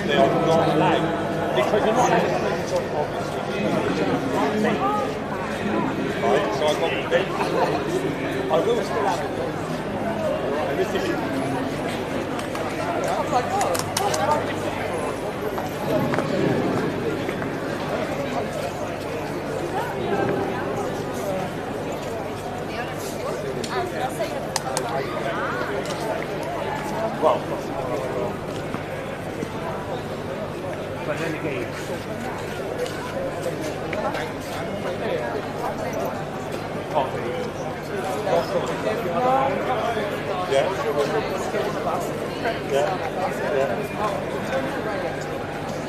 obviously I'm not allowed. Because you're not allowed to play the job, obviously. Right, so I've got to be. I will still have it. And this is. I'm like, oh. Well, but then again,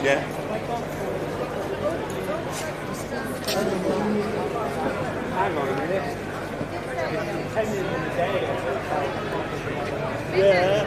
yeah. Hang on a minute. It's 10 minutes in the day. Yeah.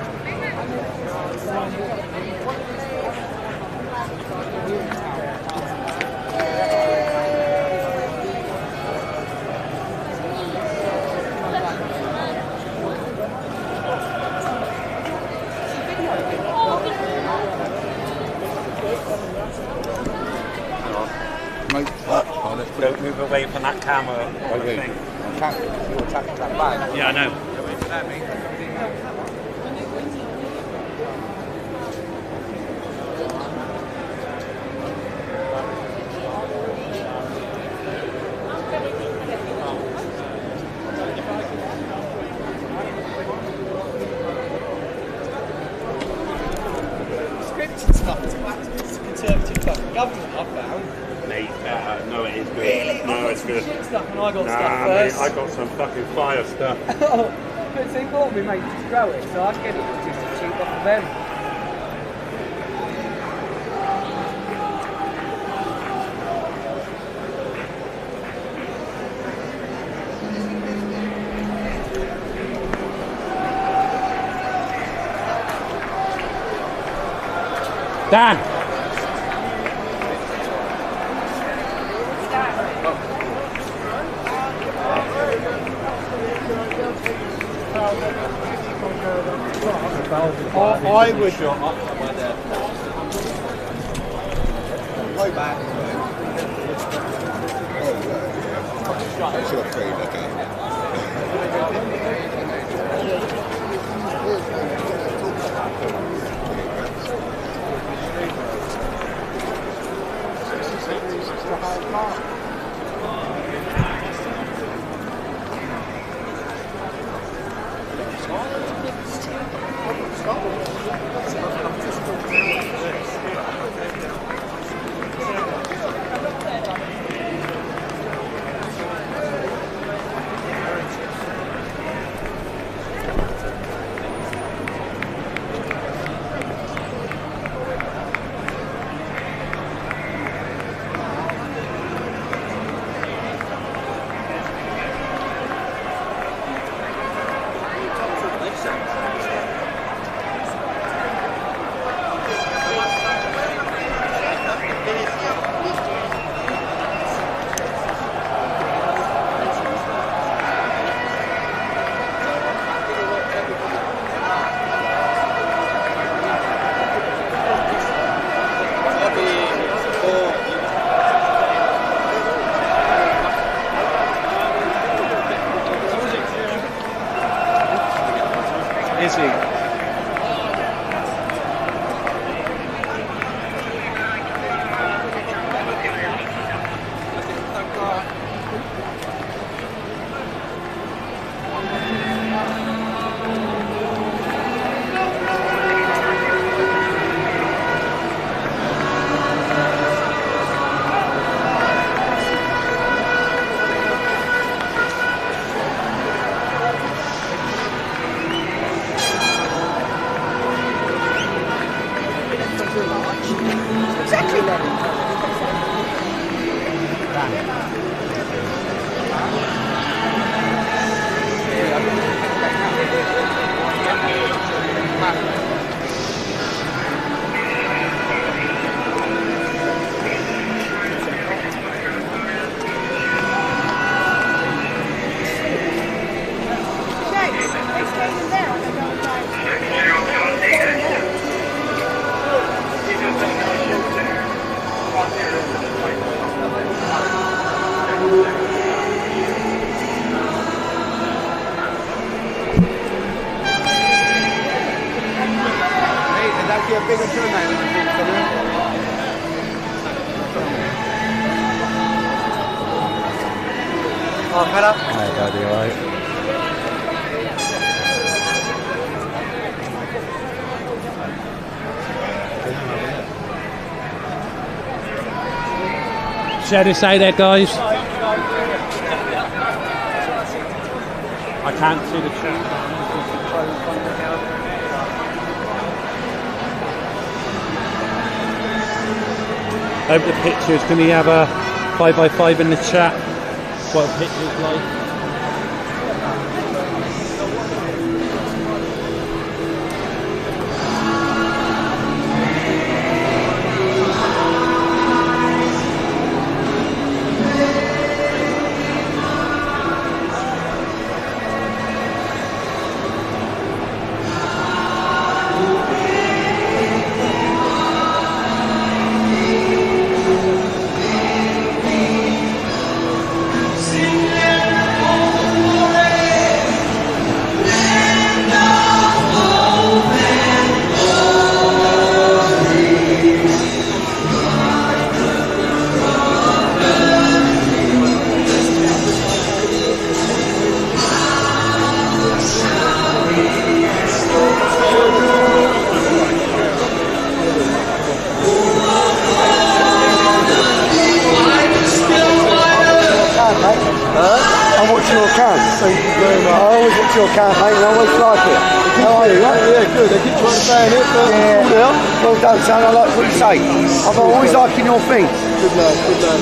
Don't move away from that camera. Thing. You're attacking that bag. Yeah, I know. Scripted stuff to conservative fucking government, I found. Mate, no, it is good. Really? No, it's good. Shit stuff and I got stuff Mate, first. I got some fucking fire stuff. But it's important me mate to grow it, so I get it just cheap off of them. Dan! I would. Go back. That's your free, okay. bigger turndown than I think so. Oh, fella. Hi, Daddy, alright? Share this out there, guys. I can't see the chat. Over the pictures, can we have a 5x5 in the chat? What a picture's like. Well done, son. I like what you say. I've always liking your thing. Good lad, good lad.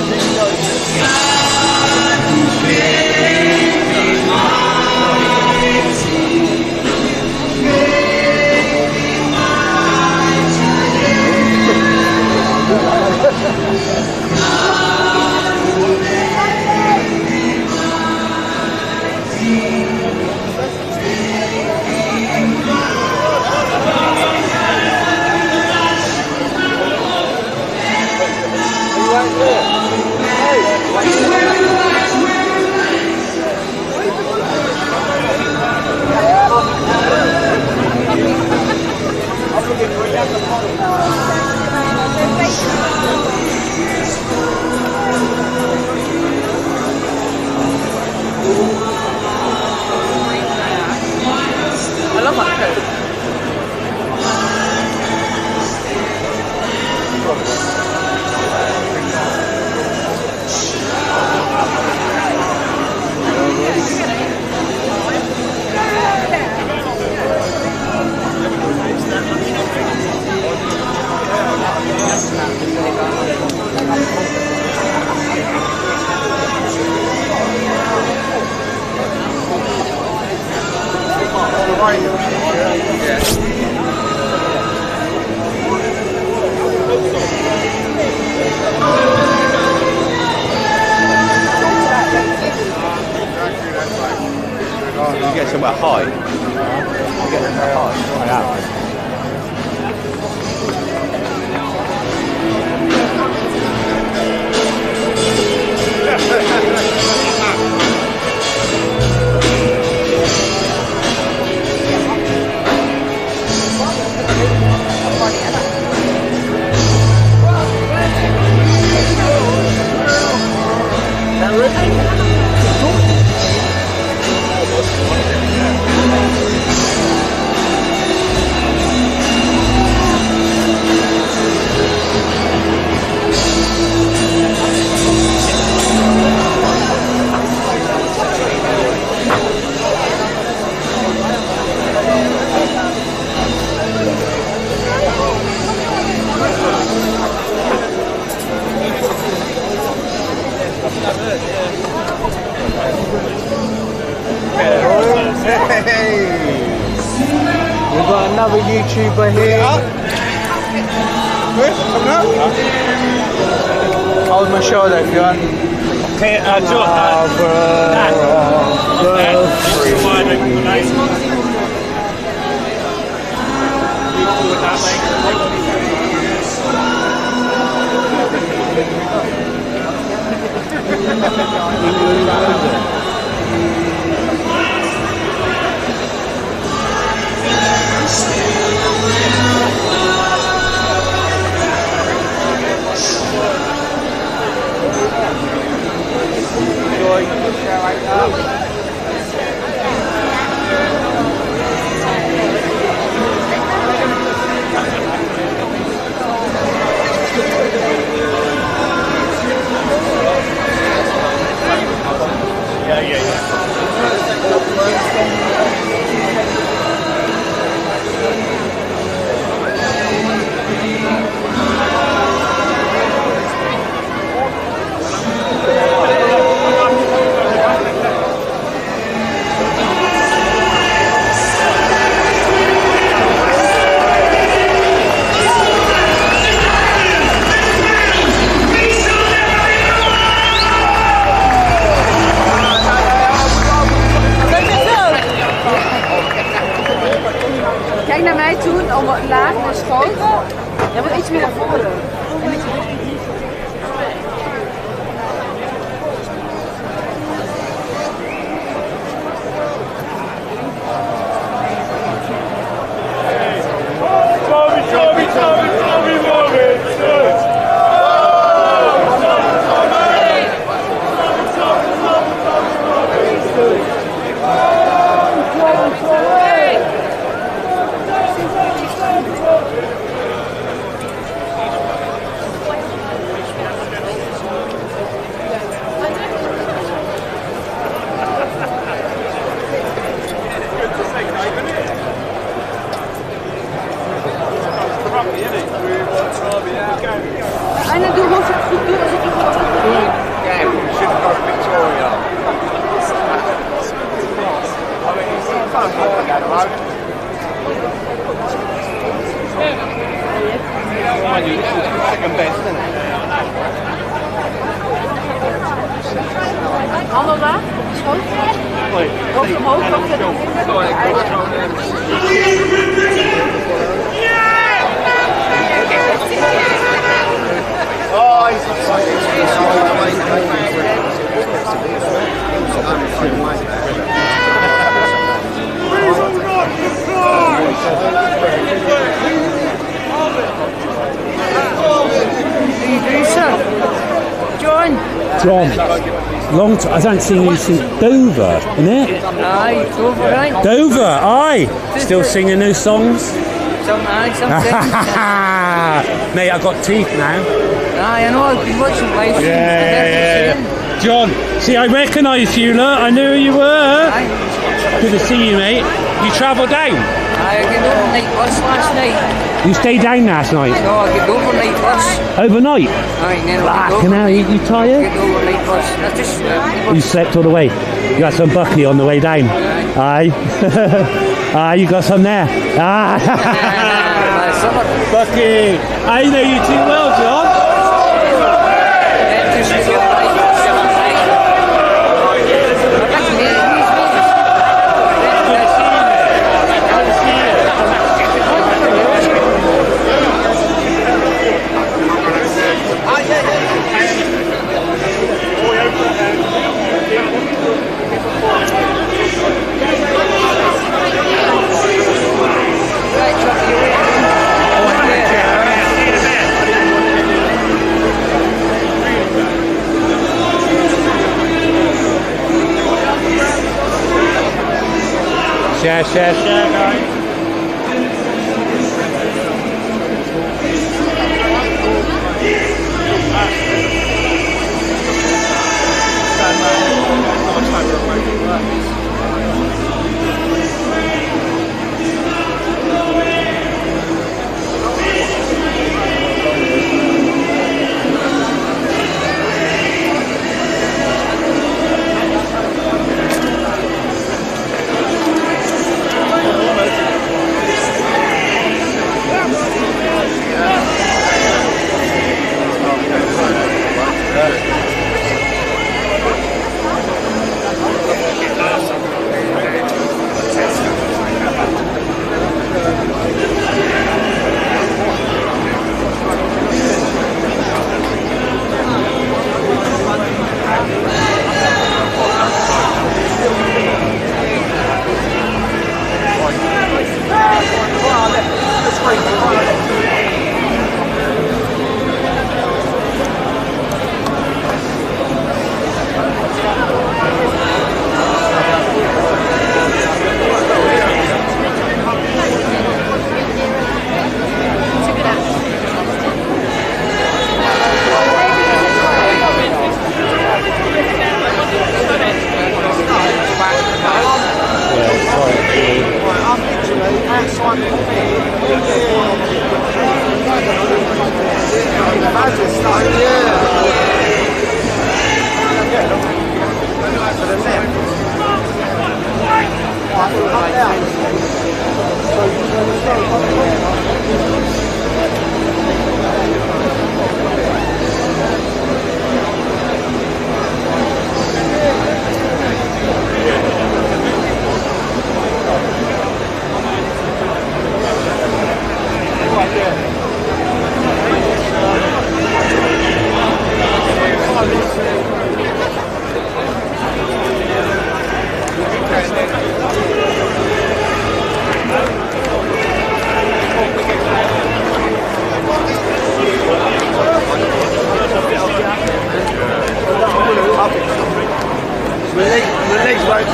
I love my coat. You get somewhere high. You get somewhere high. We've got another YouTuber here. Hold my shoulder if you want. Okay, Kijk naar mij toe, omlaag naar schoot. Je moet iets meer naar voren. En dan doen we het goed doen als ik het goed doe. Yeah, we should have got Victoria. Second best, isn't it? Handen laag, schoot. Hoofd omhoog, hoofd Oh, he's John, long time. I haven't seen you since Dover, innit? Aye, Dover, right? Dover, aye. Still singing new songs? Some aye, some things. Mate, I've got teeth now. Aye, I know, I've been watching live streams. Yeah. John, see, I recognise you, look. I knew who you were. Aye. Good to see you, mate. You travelled down? Aye, I got overnight bus last night. You stayed down last night? No, I got overnight bus. Overnight? Aye, then I Fucking hell, you tired? I got overnight bus. That's just... You slept all the way. You got some bucky on the way down. Aye. Aye, you got some there. Ah. Bucky. I know you too well, John. Share, guys.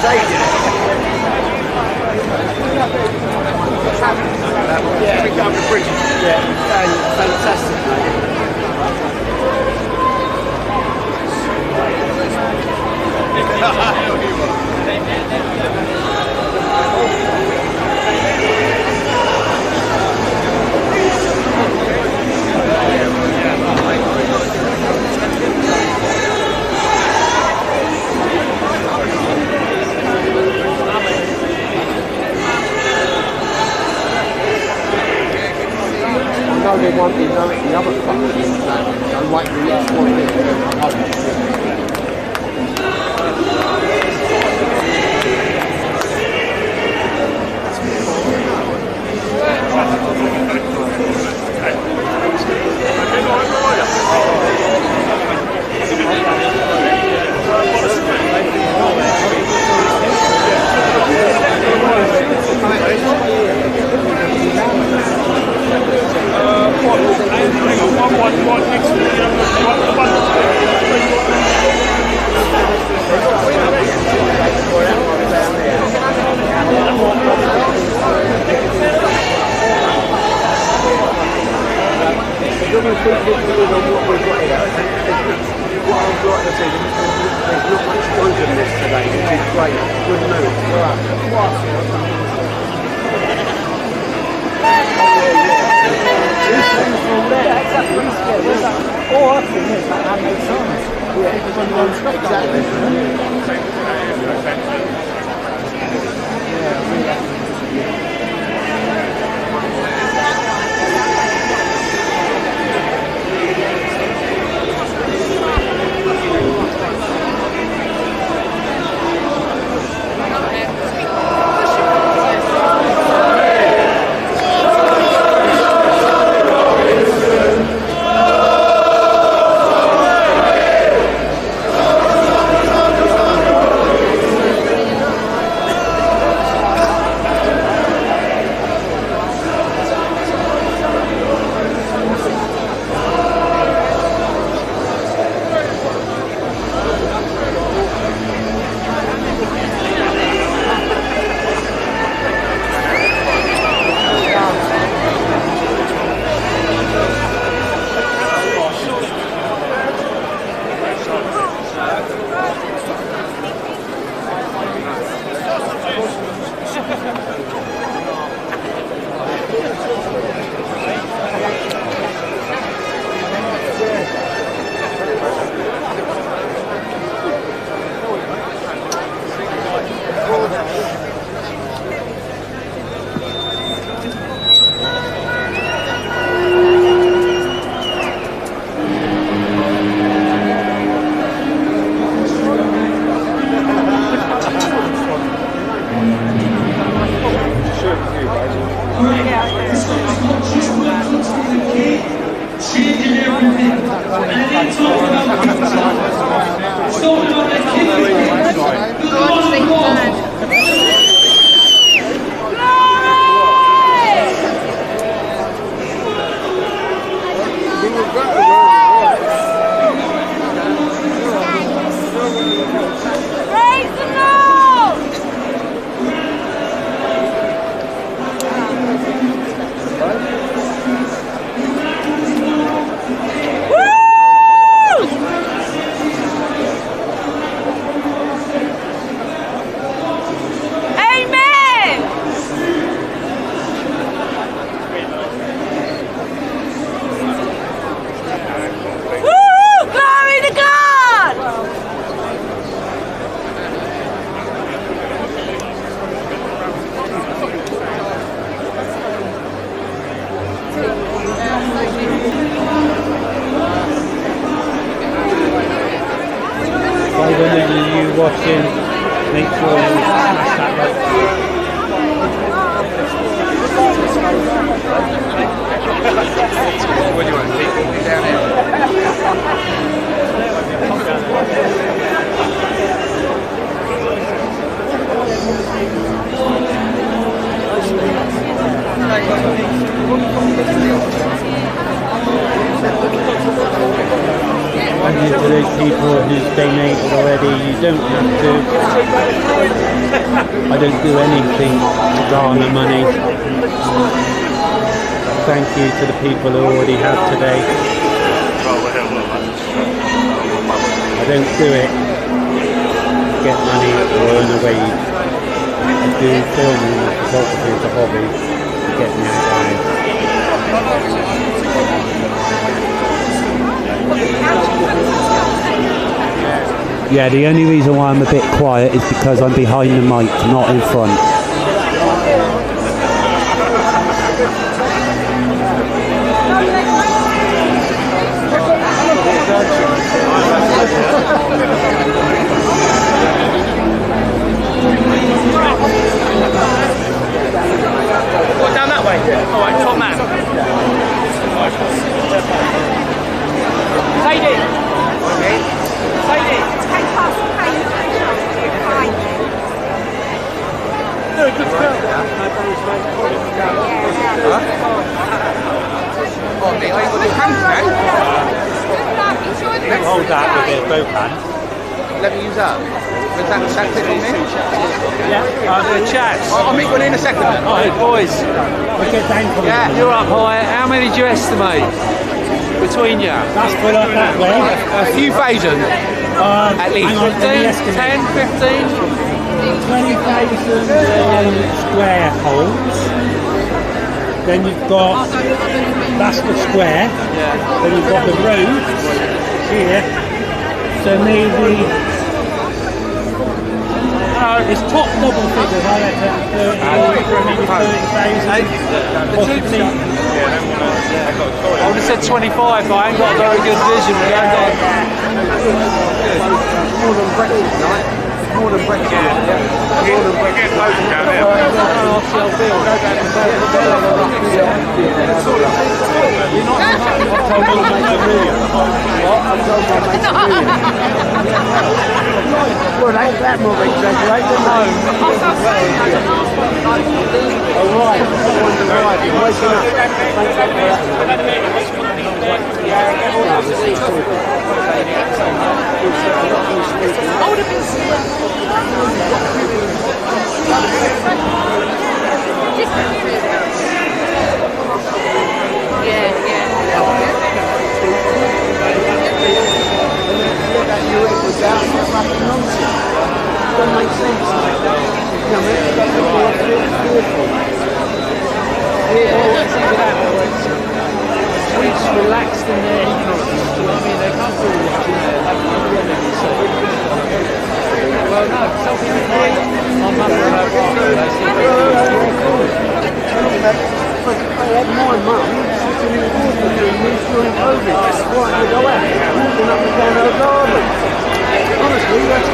taking it. Pick up the bridge. Yeah, fantastic. No, they want the other fucking unlike the last one. watching, make sure you smash that like button. What do you want to take me down here? And to those people who've donated already, you don't have to. I don't do anything to garner money. Thank you to the people who already have today. I don't do it to get money or earn a wage. I do filming and photography as a hobby to get me out there. Yeah, the only reason why I'm a bit quiet is because I'm behind the mic, not in front. What, down that way? Alright, top man. Sadie! Sadie! Hold that with both hands. Let me use that. Is that tactic on me? Yeah, the chats. I'll meet one in a second then. Alright, boys. Yeah. You're up high. How many do you estimate between you? That's put up that way. A few thousand. At least 15, 10, 15? 20,000 square holes. Then you've got, that's the square. Then you've got the road here. So maybe, it's top double figures, I reckon, 30,000. I would have said 25, but I ain't got a very good vision. More than breakfast night. More than breakfast night. We're getting loads down there. Well, ain't that more exaggerated? No. Oh, right. You're waking up. Doesn't make sense. Swedes relaxed in their ignorance. Do you know what I mean? They can't do what well, no, some people think my mother and her brother, they see I had my mum sitting in the water doing this during COVID. Right, I go out, walking up and down her garden. Honestly, that's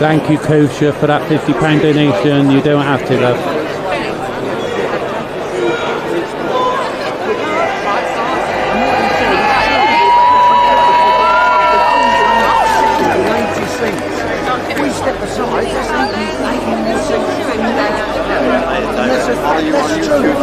Thank you, Kosher, for that £50 donation. You don't have to, love. we step aside, that's true.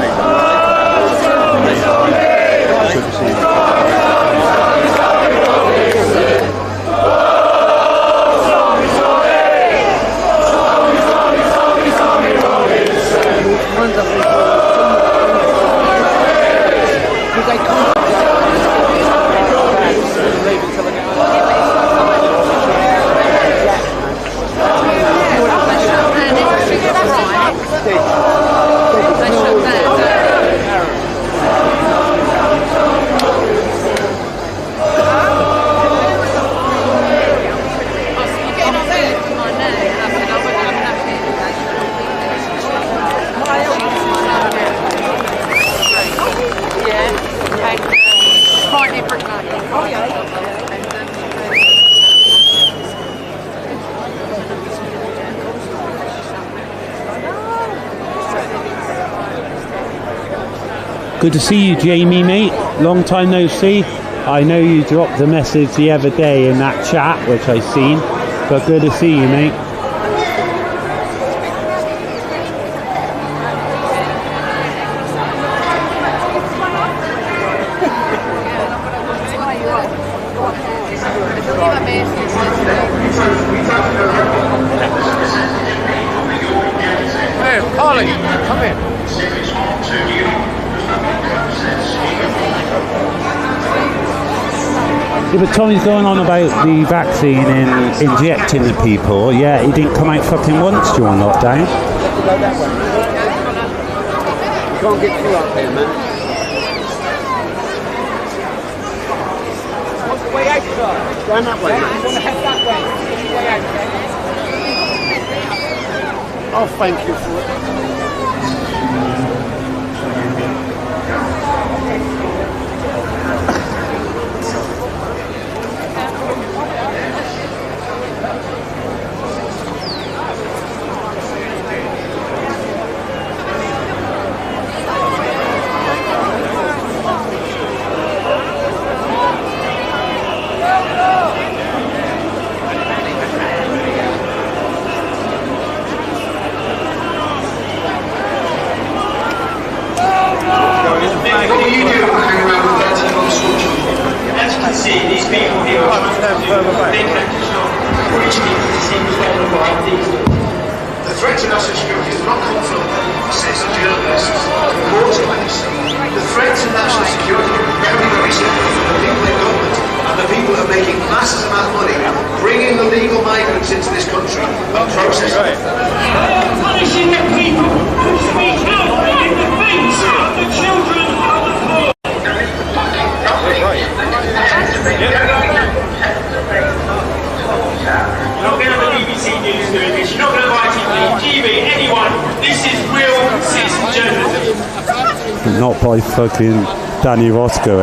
Good to see you, Jamie, mate. Long time no see. I know you dropped a message the other day in that chat, which I seen, but good to see you, mate. Hey, Carly, come in. Yeah, but Tommy's going on about the vaccine and injecting the people. Yeah, he didn't come out fucking once during lockdown. You can't get through up here, man. What's the way out, sir? Going that way. You want to head that way? Way out, okay? Oh, thank you for it. The threat to national security does not come from citizen journalists, reporters. The threat to national security very, very simple from the people in government and the people who are making massive amount of money bringing the legal migrants into this country and processing them. Punishing the people who speak out in defence of the children of the poor. You're not going to have the BBC News doing this, you're not going to have ITV, TV, anyone. This is real citizen journalism. Not by fucking Danny Roscoe,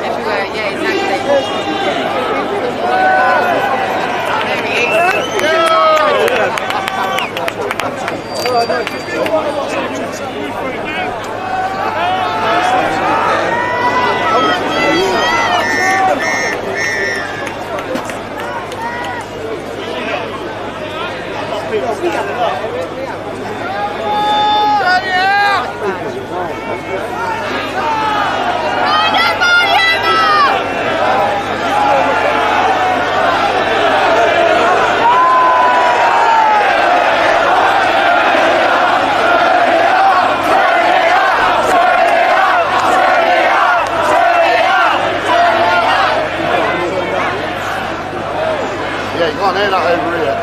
Everywhere, yeah, exactly. Yeah, you can't hear that over here.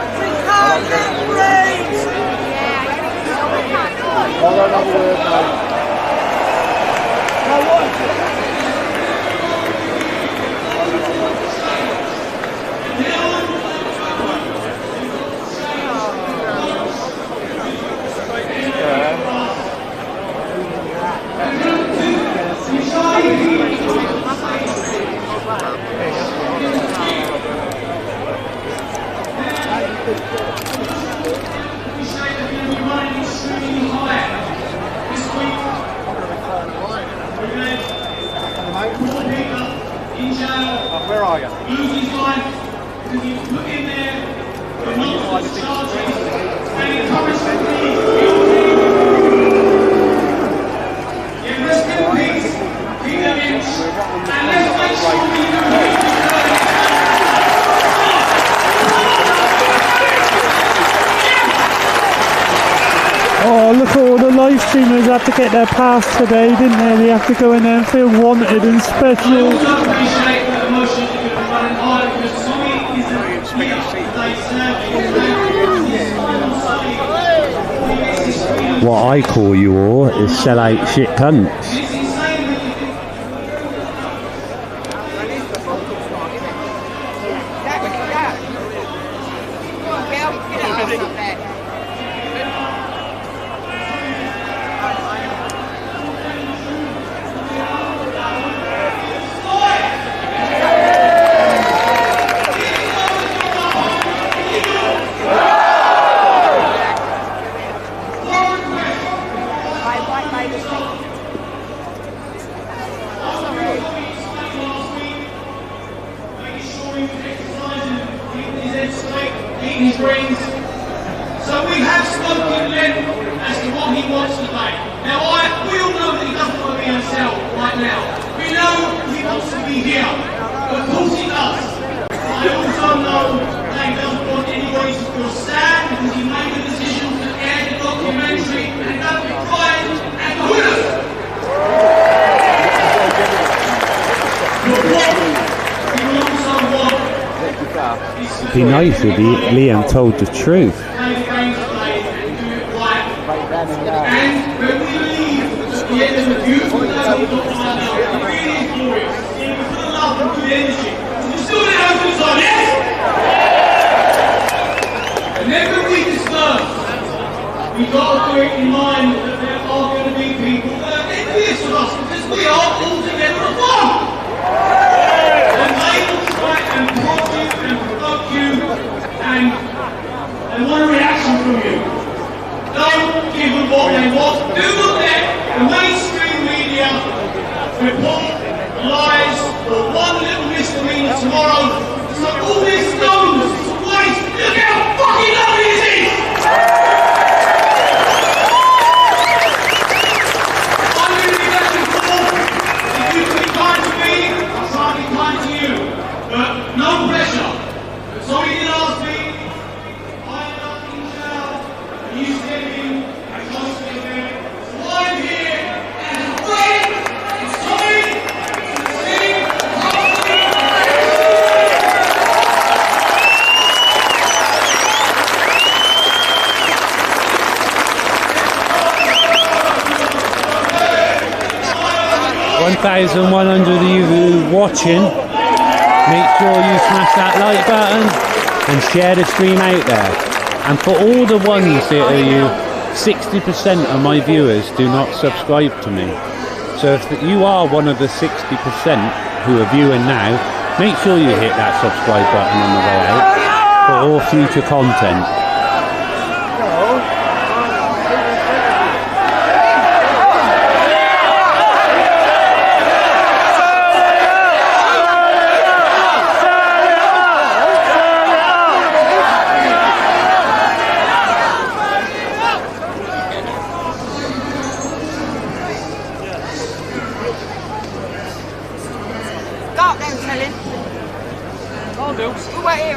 I don't know the word, mate. Where are you? Oh, look at all the live streamers had to get their pass today, didn't they? They have to go in there and feel wanted and special. What I call you all is sellout shit cunts. in his brains. So we have spoken at length as to what he wants today. Now we all know that he doesn't want to be on cell right now. We know he wants to be here, but of course he does. I also know that he doesn't want anybody to feel sad because he made the decision to air the documentary and don't be crying at the hoodoo. It'd be nice if Liam told the truth. And when we leave at the end of the beautiful day, we'll find out it really is glorious. It was full of love and good energy. We're still in open time, yes? And then when we disperse, we've got to do it in mind that there are going to be people that are envious of us because we are all together as one. And they will try and prod you and provoke you and want a reaction from you. Don't give them what they want. Do not let the mainstream media report lies or one little misdemeanor tomorrow. So all this goes. It's a waste. Look how fucking lovely it is! I'm going to be back and forth. If you can be kind to me, I'll try to be kind to you. But no pressure. If somebody did ask me, I'm not in jail. You step in, I can't stay there. So I'm here as a friend, it's sorry, to sing, hopefully. 1,100 of you watching, make sure you smash that like button and share the stream out there. And for all the ones that are you, 60% of my viewers do not subscribe to me. So if you are one of the 60% who are viewing now, make sure you hit that subscribe button on the way out for all future content.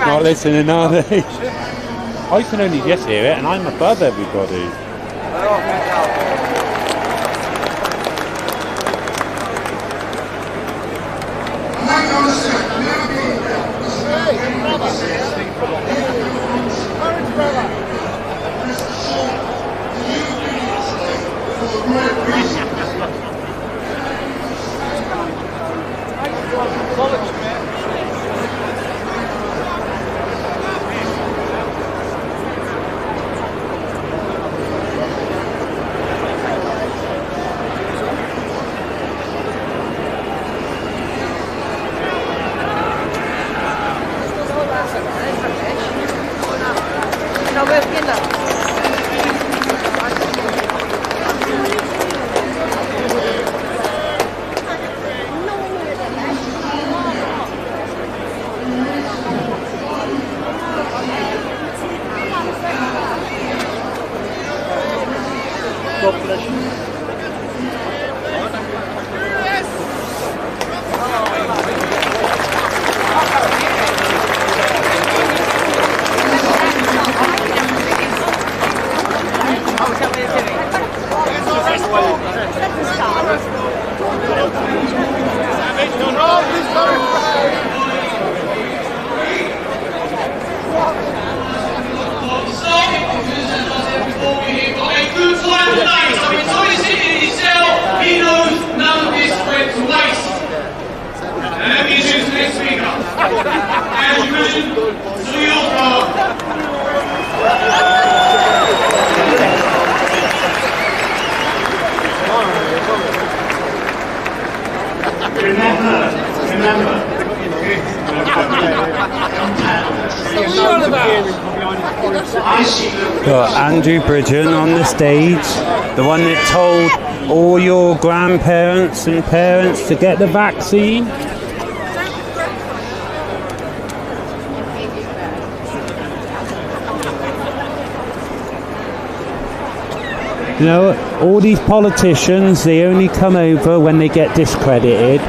Not listening, are they? I can only just hear it, and I'm above everybody. Got Andrew Bridgen on the stage, the one that told all your grandparents and parents to get the vaccine. You know, all these politicians, they only come over when they get discredited,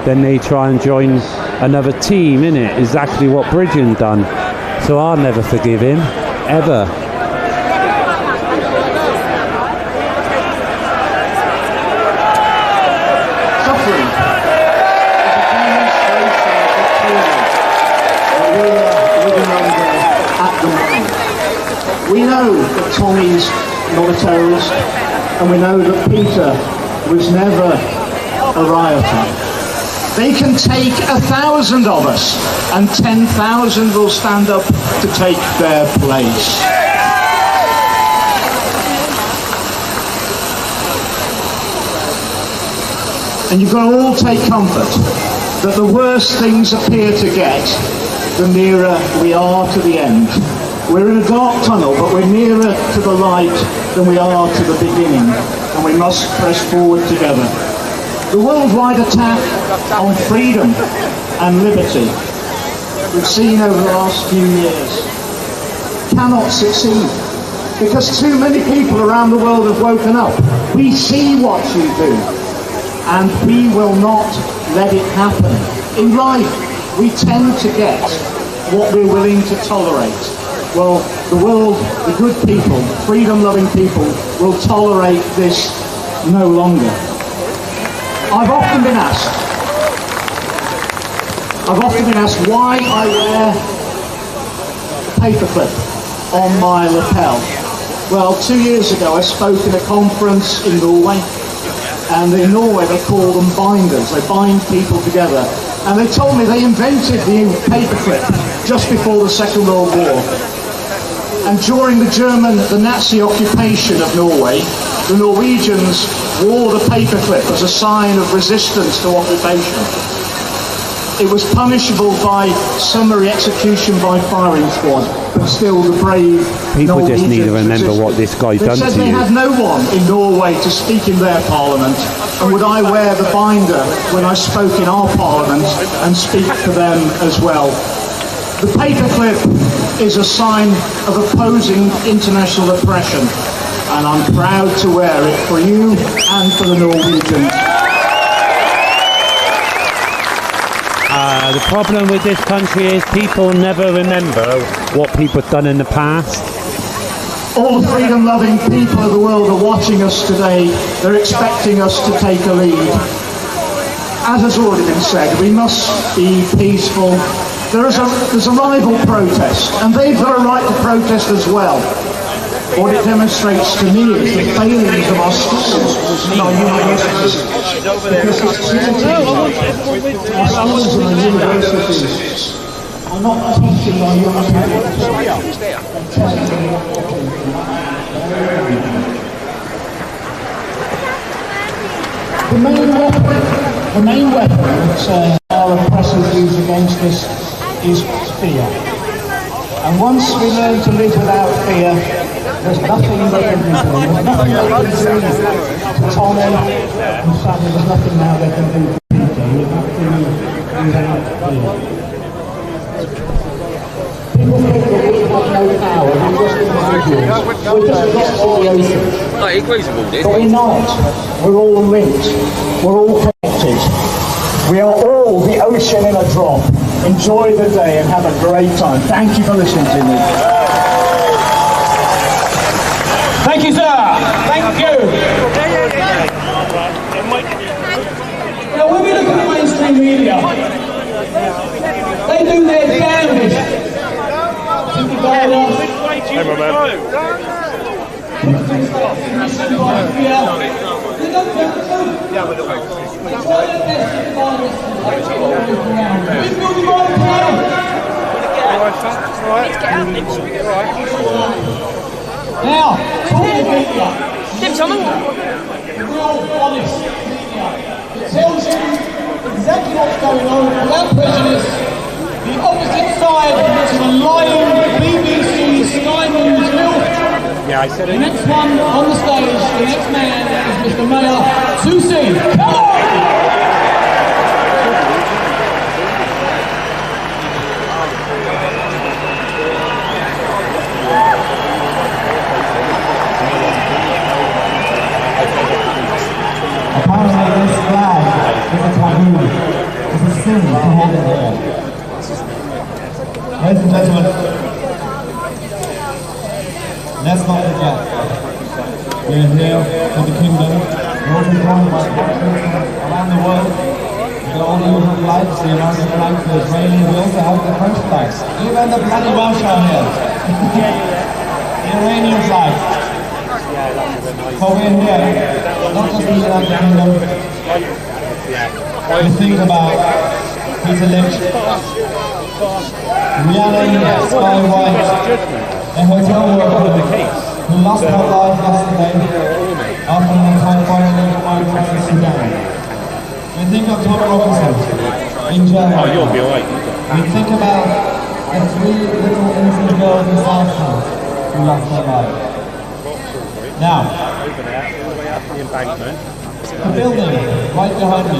then they try and join another team, innit? Exactly what Bridgen done. So I'll never forgive him, ever. Suffering is a demonstration of the tyranny that we are living under at the moment. We know that Tommy's not a terrorist, and we know that Peter was never a rioter. They can take 1,000 of us, and 10,000 will stand up to take their place. And you've got to all take comfort that the worse things appear to get, the nearer we are to the end. We're in a dark tunnel, but we're nearer to the light than we are to the beginning, and we must press forward together. The worldwide attack on freedom and liberty we've seen over the last few years cannot succeed because too many people around the world have woken up. We see what you do, and we will not let it happen. In life, we tend to get what we're willing to tolerate. Well, the world, the good people, freedom-loving people, will tolerate this no longer. I've often been asked why I wear a paperclip on my lapel. Well, 2 years ago I spoke in a conference in Norway, and in Norway they call them binders. They bind people together. And they told me they invented the paperclip just before the Second World War. And during the Nazi occupation of Norway, the Norwegians wore the paperclip as a sign of resistance to occupation. It was punishable by summary execution by firing squad, but still the brave people Norwegians just need to remember resisted. what this guy done They said to they you. had no one in Norway to speak in their parliament, and would I wear the binder when I spoke in our parliament and speak for them as well? The paperclip is a sign of opposing international oppression, and I'm proud to wear it for you and for the Norwegians. The problem with this country is people never remember what people have done in the past. All the freedom-loving people of the world are watching us today. They're expecting us to take a lead. As has already been said, we must be peaceful. There's a rival protest, and they've got a right to protest as well. What it demonstrates to me is the failings of our schools and our universities. Because it's our schools and our universities are not teaching our young people. The main weapon that our oppressors use against us is fear. And once we learn to live without fear, there's nothing they can do. There's nothing they can do to Tommy, and sadly there's nothing now they can do to Peter. We have to without fear. People think that we have no power, we're just individuals. We're just lost in the ocean. No, he agrees with all this. But we're not. We're all linked. We're all connected. We are all the ocean in a drop. Enjoy the day and have a great time. Thank you for listening to me. Thank you, sir. Thank you. Now, when we look at the mainstream media, they do their damnedest to develop they don't tell the truth. They try their best to find us We've got the right power. Now, talking media. The real honest media. It tells you exactly what's going on without prejudice. The opposite side to the lying BBC Sky News filth. Yeah, I said The next one on the stage, the next man is Mr. Mayor 2C. Come on! in here. Ladies and gentlemen, let's not forget, we're here for the kingdom. We're also joined by countries around the world. We've got all the different flags, the American flag, the Israeli, we also have the French flags. Even the bloody Welsh are here. The Iranian flag. But we're here, not just the United Kingdom. We think about Peter Lynch, Rhiannon Sky White, a hotel worker who lost her life yesterday after an attack by an in Sudan. We think of Tom Robinson in Germany. We think about the 3 little innocent girls in Southland who lost their life. Now, the building right behind me,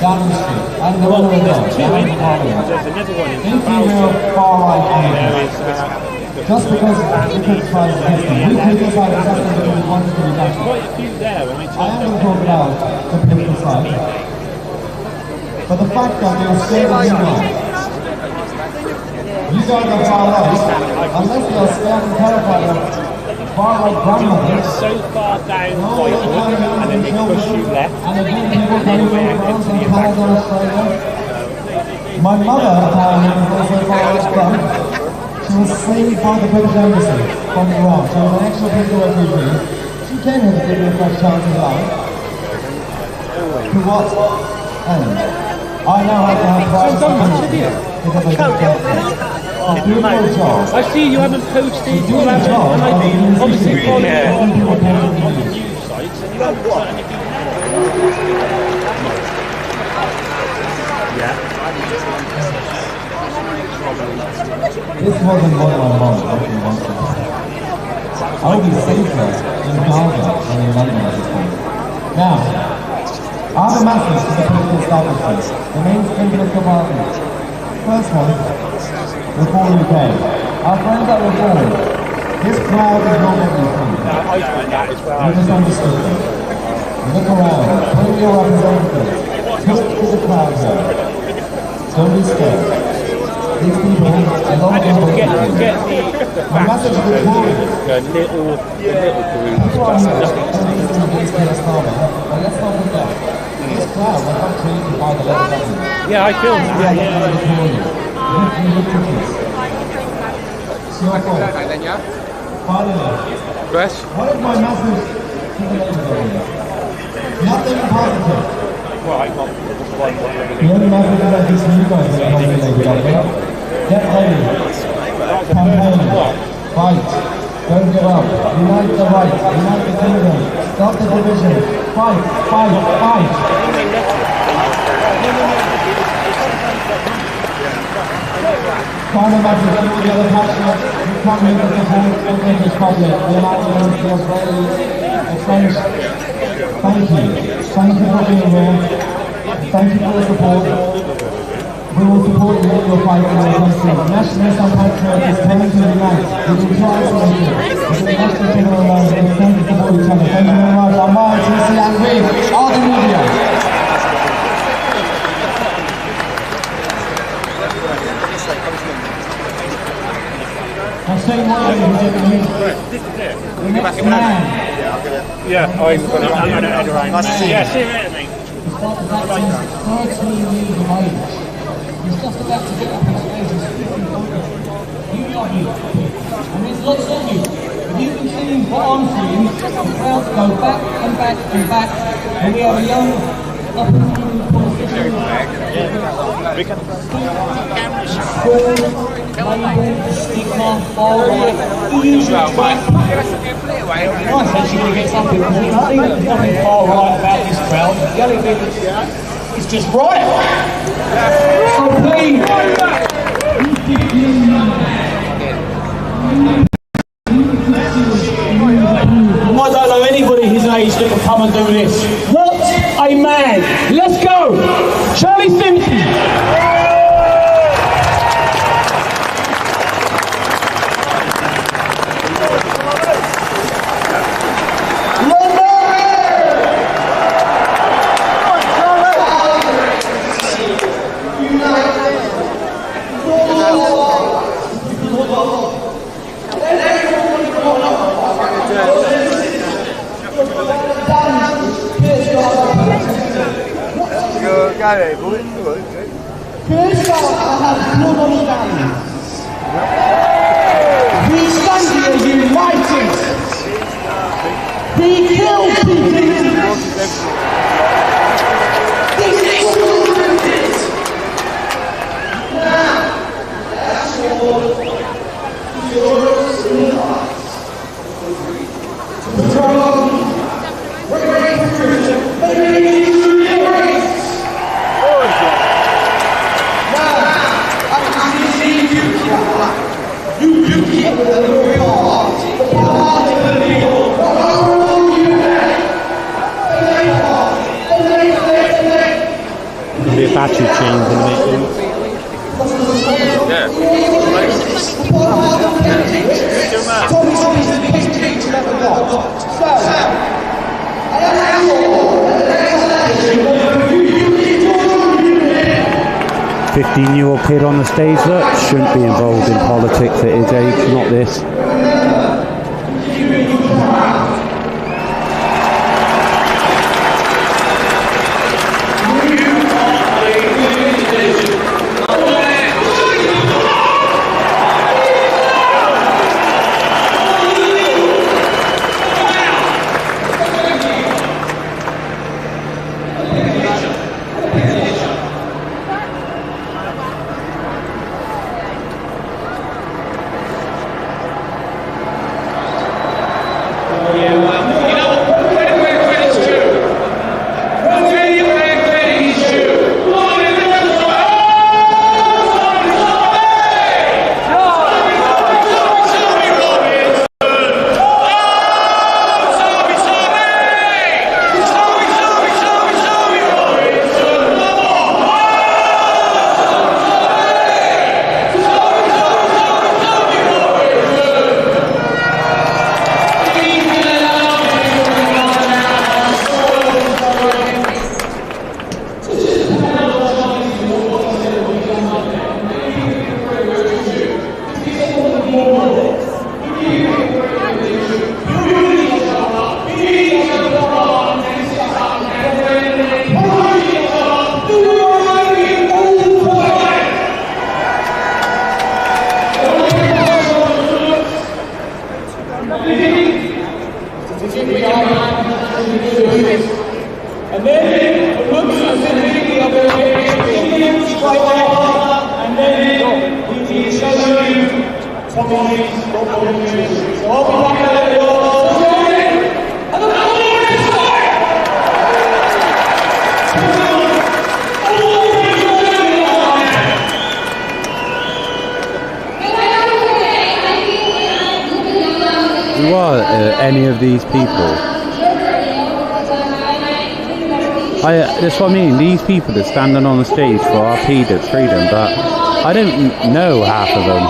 down the street, and the one with us, down the Parliament. Inferior far-right elements. Just because we criticise the history, we criticise the system because we want it to be better. I am going to talk about the political side, but the fact that we are scared of you guys. You guys are far-right, unless you are scared and terrified of far-right grandmothers. So far down and then they push you left. And again, people coming from France and Canada and Australia. My mother, apparently, was also far-right from. She was saved by the British Embassy from Iran. She was an actual political refugee. She came here to give me a fresh chance of life. To what end? I now have to have private security because I don't get it. I see you haven't posted, you haven't obviously followed on the news sites and you haven't got anything there. This wasn't what my mom actually wanted. I would be safer in Gaza than in London at this point. Now, I have a message to the political establishment, the mainstream political parties. First one, Reform UK. Our friends at Reform, this crowd is not what you think. You misunderstood them. Look around, bring your representatives, talk to the crowd here. Don't be scared. These people, a lot of them get my message to the Tories. The little group. People are here against Keir Starmer, but let's not forget, this crowd was not created by the Labour government. Yeah, I feel that. Finally, what is my message to the Labour government? Nothing positive. The only message is that this new guys are coming in the Labour government. Get ready. Campaign. Fight. Don't give up. Unite the right. Unite the kingdom. Stop the division. Fight. Fight. Fight. Final message to all the other passionate who come here to support the British public, the Americans, the Israelis, the French. Thank you. Thank you for being here. Thank you for the support. We will support you in your fight for your country. Nationalists and patriots tend to unite. We will try to make it. We will not take it alone. We will tend to support each other. Thank you very much. I'm Mark, TC, and we are the media. I'm saying what you did to me. The next man. Yeah, I'm going to head around. Yeah, see you later, mate. He's got about 13 years of age. He's just about to get up his stage. He's 50 something. You love you. And there's lots of you. If you can see him put on for you, the crowds go back and back and back. And we have a young up-and-coming politician. Stigma, far-right, easy trap. I said she's going to get something, because you can see that there's nothing far-right about this crowd. The only thing is just right. So please, I don't know anybody his age that can come and do this. What a man! Let's go! Charlie Simpson! We stand here united. We kill people. This is it. Now, that's all yours in life. To grow, break through, There'll be a battery change in a minute. Yeah. 15-year-old kid on the stage, look, shouldn't be involved in politics at his age, not this. And then the looks and then the other and then we show you Tommy's documentary. So I'll be back at it. And the Who are any of these people? That's what I mean, these people are standing on the stage for our freedom, but I don't know half of them.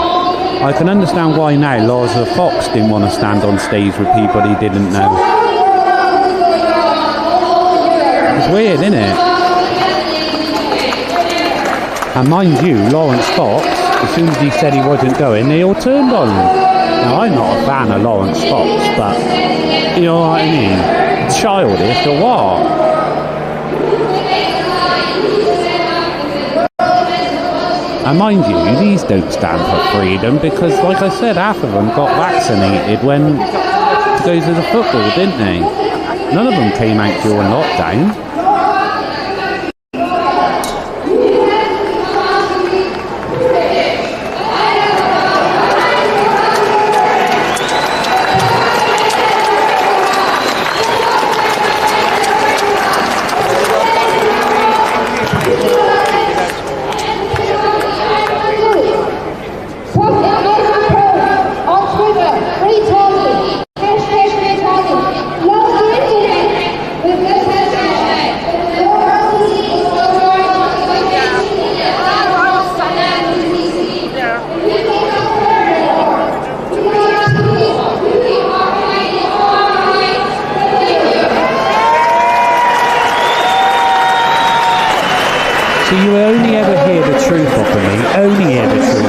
I can understand why now Loza Fox didn't want to stand on stage with people he didn't know. It's weird, isn't it? And mind you, Lawrence Fox, as soon as he said he wasn't going, they all turned on him. Now, I'm not a fan of Lawrence Fox, but you know what I mean? Childish or what? And mind you, these don't stand for freedom because, like I said, half of them got vaccinated when to go to the football, didn't they? None of them came out during lockdown. You will only ever hear the truth of me, only hear the truth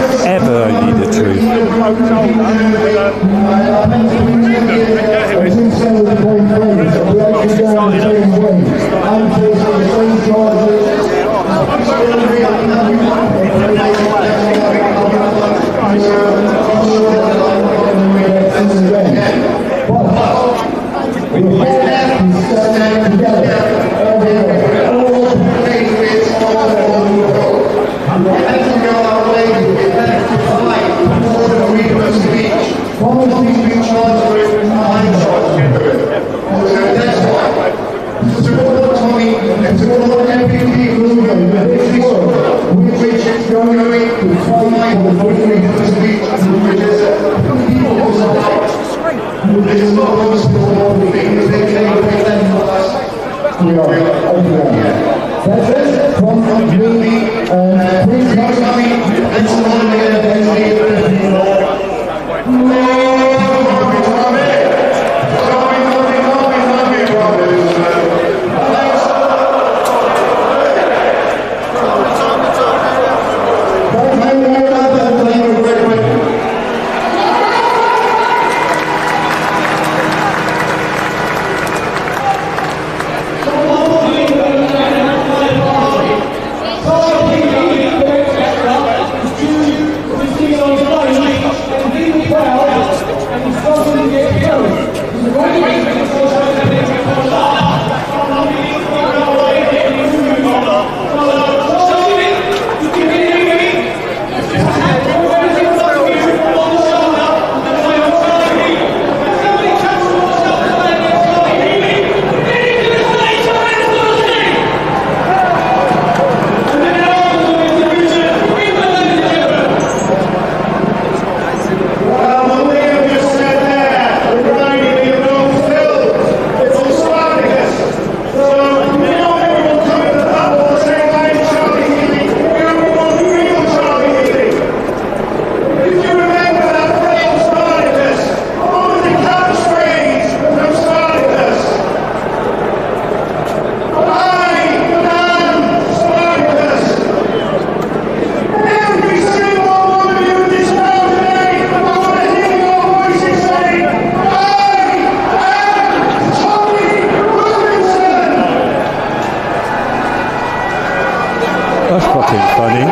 That's fucking funny.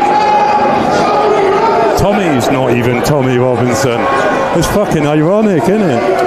Tommy's not even Tommy Robinson. It's fucking ironic, isn't it?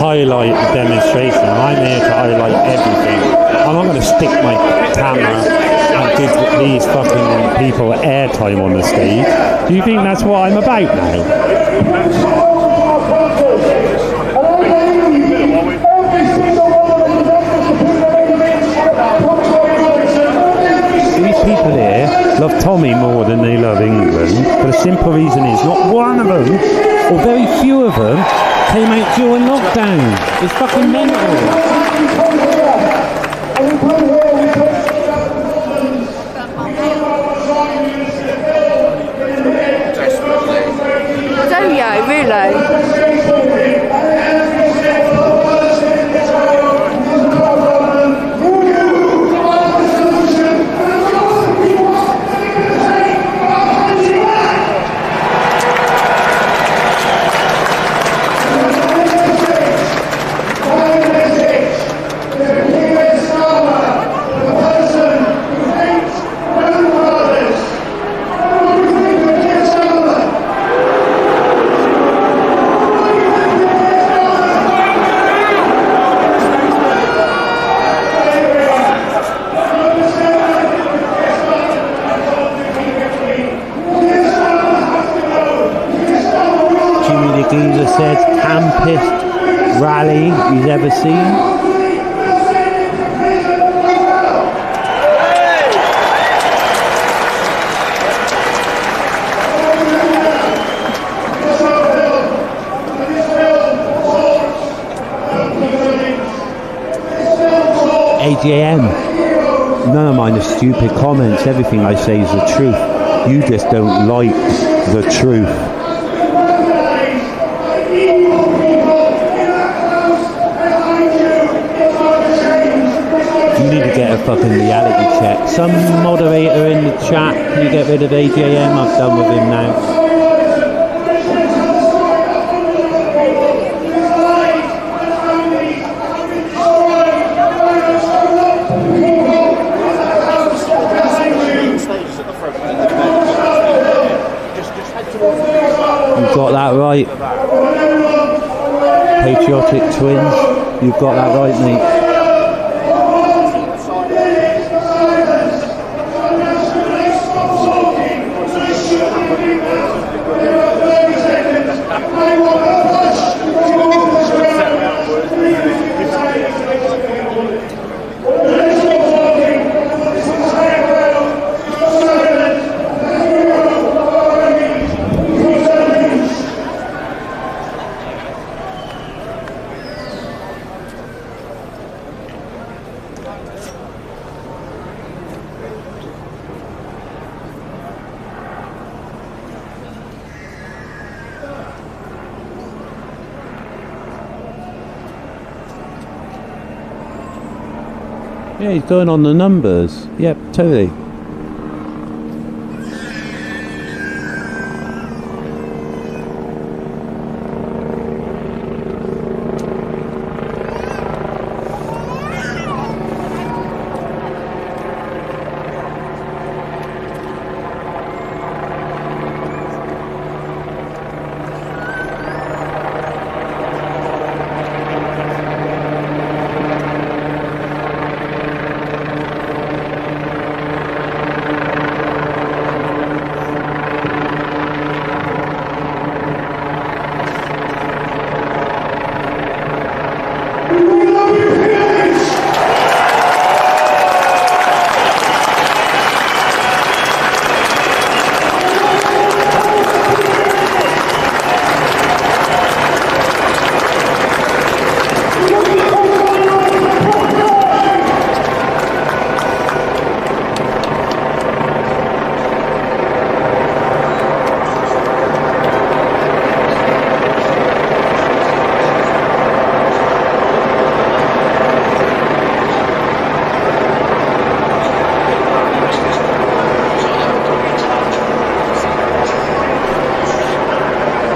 Highlight the demonstration. I'm here to highlight everything. I'm not going to stick my camera and give these fucking people airtime on the stage. Do you think that's what I'm about now? These people here love Tommy more than they love England, for the simple reason is not one of them, or very few of them, came out during lockdown. It's fucking mental. Do you, really? Geezer said, campest rally he's ever seen. AJM, none of mine are stupid comments. Everything I say is the truth. You just don't like the truth. You need to get a fucking reality check. Some moderator in the chat, can you get rid of AJM? I've done with him now. Got that right. Patriotic twins. You've got that right, mate. Yeah, he's going on the numbers. Yep, totally.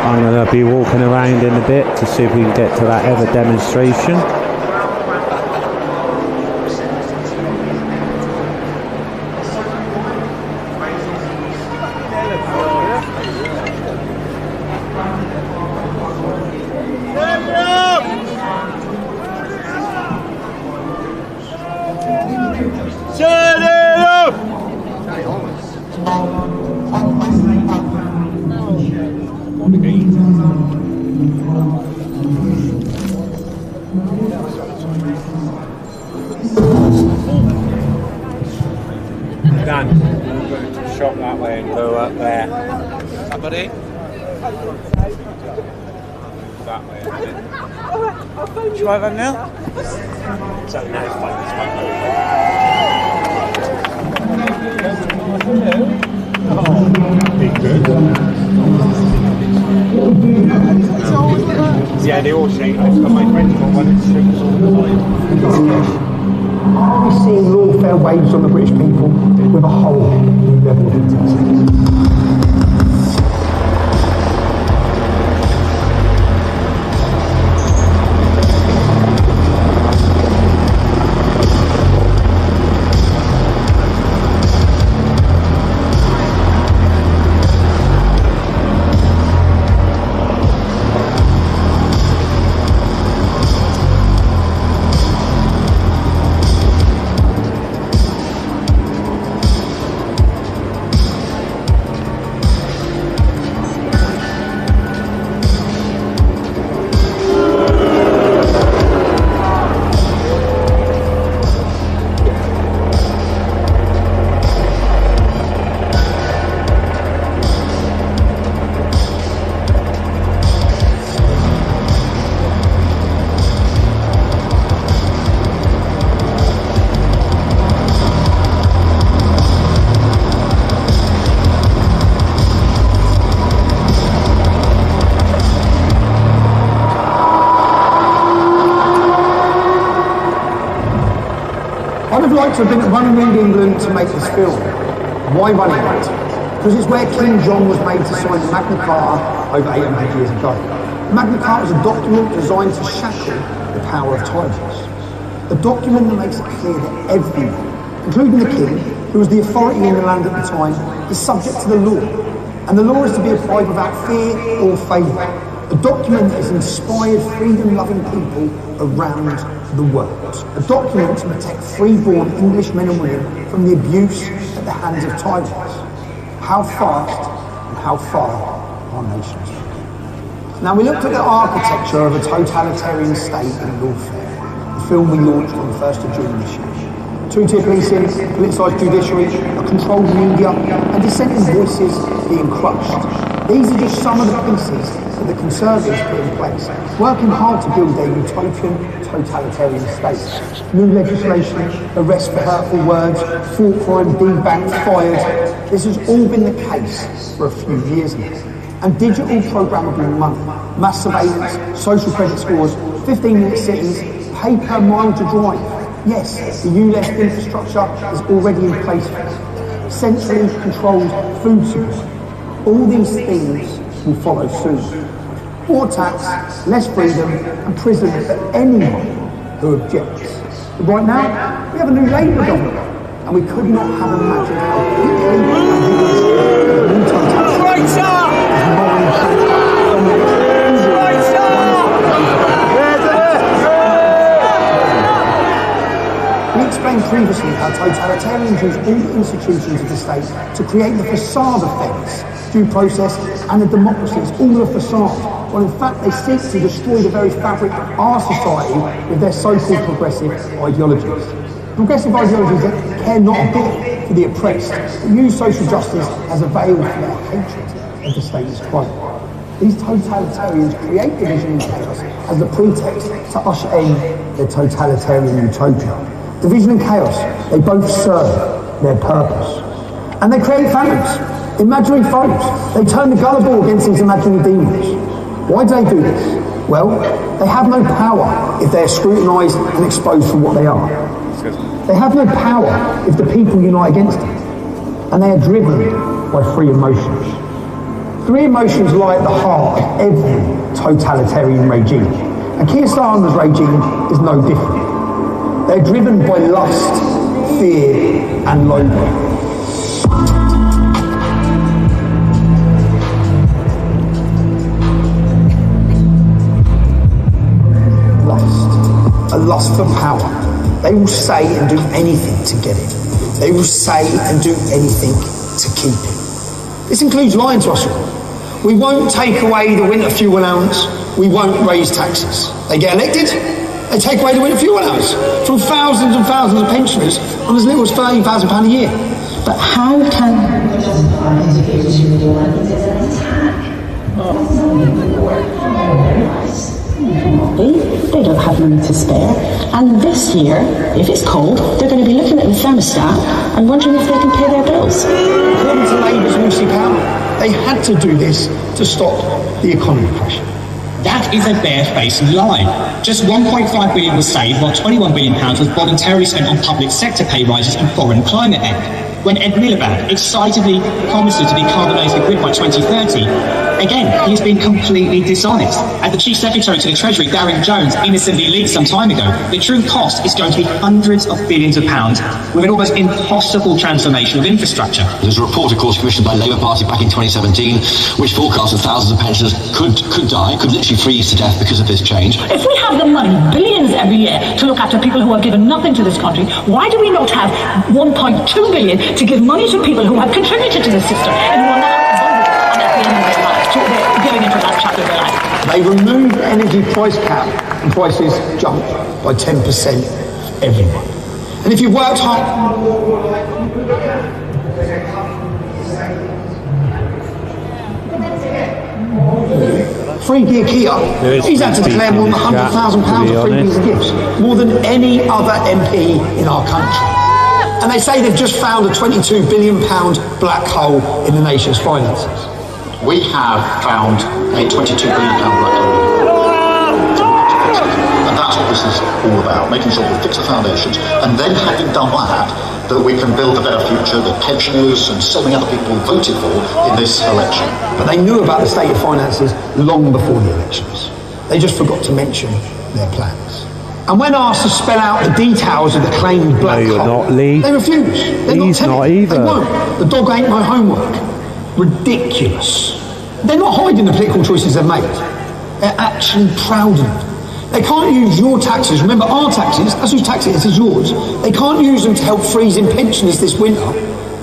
I'm going to be walking around in a bit to see if we can get to that other demonstration. Dan, I'm going to shop that way and go up there. Somebody? That way, isn't it? Should I have now? So now it's fine. Be good. Yeah, they all shake. I've got my friends got one that shakes all the time. Are we seeing lawfare waves on the British people with a whole new level of intensity? I would like to have been at Running Wind England to make this film. Why Running Wind? Because it's where King John was made to sign Magna Carta over 800 years ago. Magna Carta is a document designed to shackle the power of tyrants. A document that makes it clear that everyone, including the king, who was the authority in the land at the time, is subject to the law. And the law is to be applied without fear or favour. A document that has inspired freedom-loving people around the world. A document to protect free-born English men and women from the abuse at the hands of tyrants. How fast and how far our nations go. Now, we looked at the architecture of a totalitarian state in lawfare, the film we launched on the 1st of June this year. Two-tier policing, politicised judiciary, a controlled media, and dissenting voices being crushed. These are just some of the pieces that the Conservatives put in place, working hard to build their utopian totalitarian state. New legislation, arrest for hurtful words, thought crime debanked, fired. This has all been the case for a few years now. And digital programmable money, mass surveillance, social credit scores, 15-minute cities, pay per mile to drive. Yes, the US infrastructure is already in place for it. Centrally controlled food supply. All these things will follow soon. More tax, less freedom, and prison for anyone who objects. But right now, we have a new Labour government, and we could not have imagined how quickly and vigorously We explained previously how totalitarians use all the institutions of the state to create the facade of fairness, due process, and a democracy. It's all a facade. Well, in fact, they seek to destroy the very fabric of our society with their so-called progressive ideologies. Progressive ideologies that care not a bit for the oppressed, but use social justice as a veil for their hatred of the status quo. These totalitarians create division and chaos as the pretext to usher in their totalitarian utopia. Division and chaos, they both serve their purpose. And they create phantoms, imaginary foes. They turn the gullible against these imaginary demons. Why do they do this? Well, they have no power if they are scrutinised and exposed for what they are. They have no power if the people unite against them. And they are driven by three emotions. Three emotions lie at the heart of every totalitarian regime. And Keir Starmer's regime is no different. They're driven by lust, fear, and loathing. A lust for power. They will say and do anything to get it. They will say and do anything to keep it. This includes lying to us all. We won't take away the winter fuel allowance. We won't raise taxes. They get elected, they take away the winter fuel allowance from thousands and thousands of pensioners on as little as £13,000 a year. But how can... They don't have money to spare, and this year, if it's cold, they're going to be looking at the thermostat and wondering if they can pay their bills. According to Labour's Lucy Powell, they had to do this to stop the economy crash. That is a barefaced lie. Just £1.5 billion was saved, while £21 billion was voluntarily spent on public sector pay rises and foreign climate aid. When Ed Miliband excitedly promises to decarbonise the grid by 2030, again, he has been completely dishonest. As the Chief Secretary to the Treasury, Darren Jones, innocently leaked some time ago, the true cost is going to be hundreds of billions of pounds with an almost impossible transformation of infrastructure. There's a report, of course, commissioned by Labour Party back in 2017, which forecasts that thousands of pensioners could die, could literally freeze to death because of this change. If we have the money, billions every year, to look after people who have given nothing to this country, why do we not have 1.2 billion to give money to people who have contributed to the system and who are now and at the end of their life, they're giving into that chapter of their life? They removed the energy price cap and prices jumped by 10% everyone. And if you've worked hard... Free Gear Kia, he's had to declare more than £100,000 of freebies and gifts, more than any other MP in our country. And they say they've just found a £22 billion black hole in the nation's finances. We have found a £22 billion black hole. And that's what this is all about, making sure we fix the foundations, and then having done that we can build a better future that pensioners and so many other people voted for in this election. But they knew about the state of finances long before the elections. They just forgot to mention their plans. And when asked to spell out the details of the claimed black hole, not, Lee. They refuse. They're He's not either. They won't. The dog ain't my homework. ridiculous. They're not hiding the political choices they've made. They're actually proud of them. They can't use your taxes, remember our taxes, that's whose tax it is yours. They can't use them to help freezing pensioners this winter,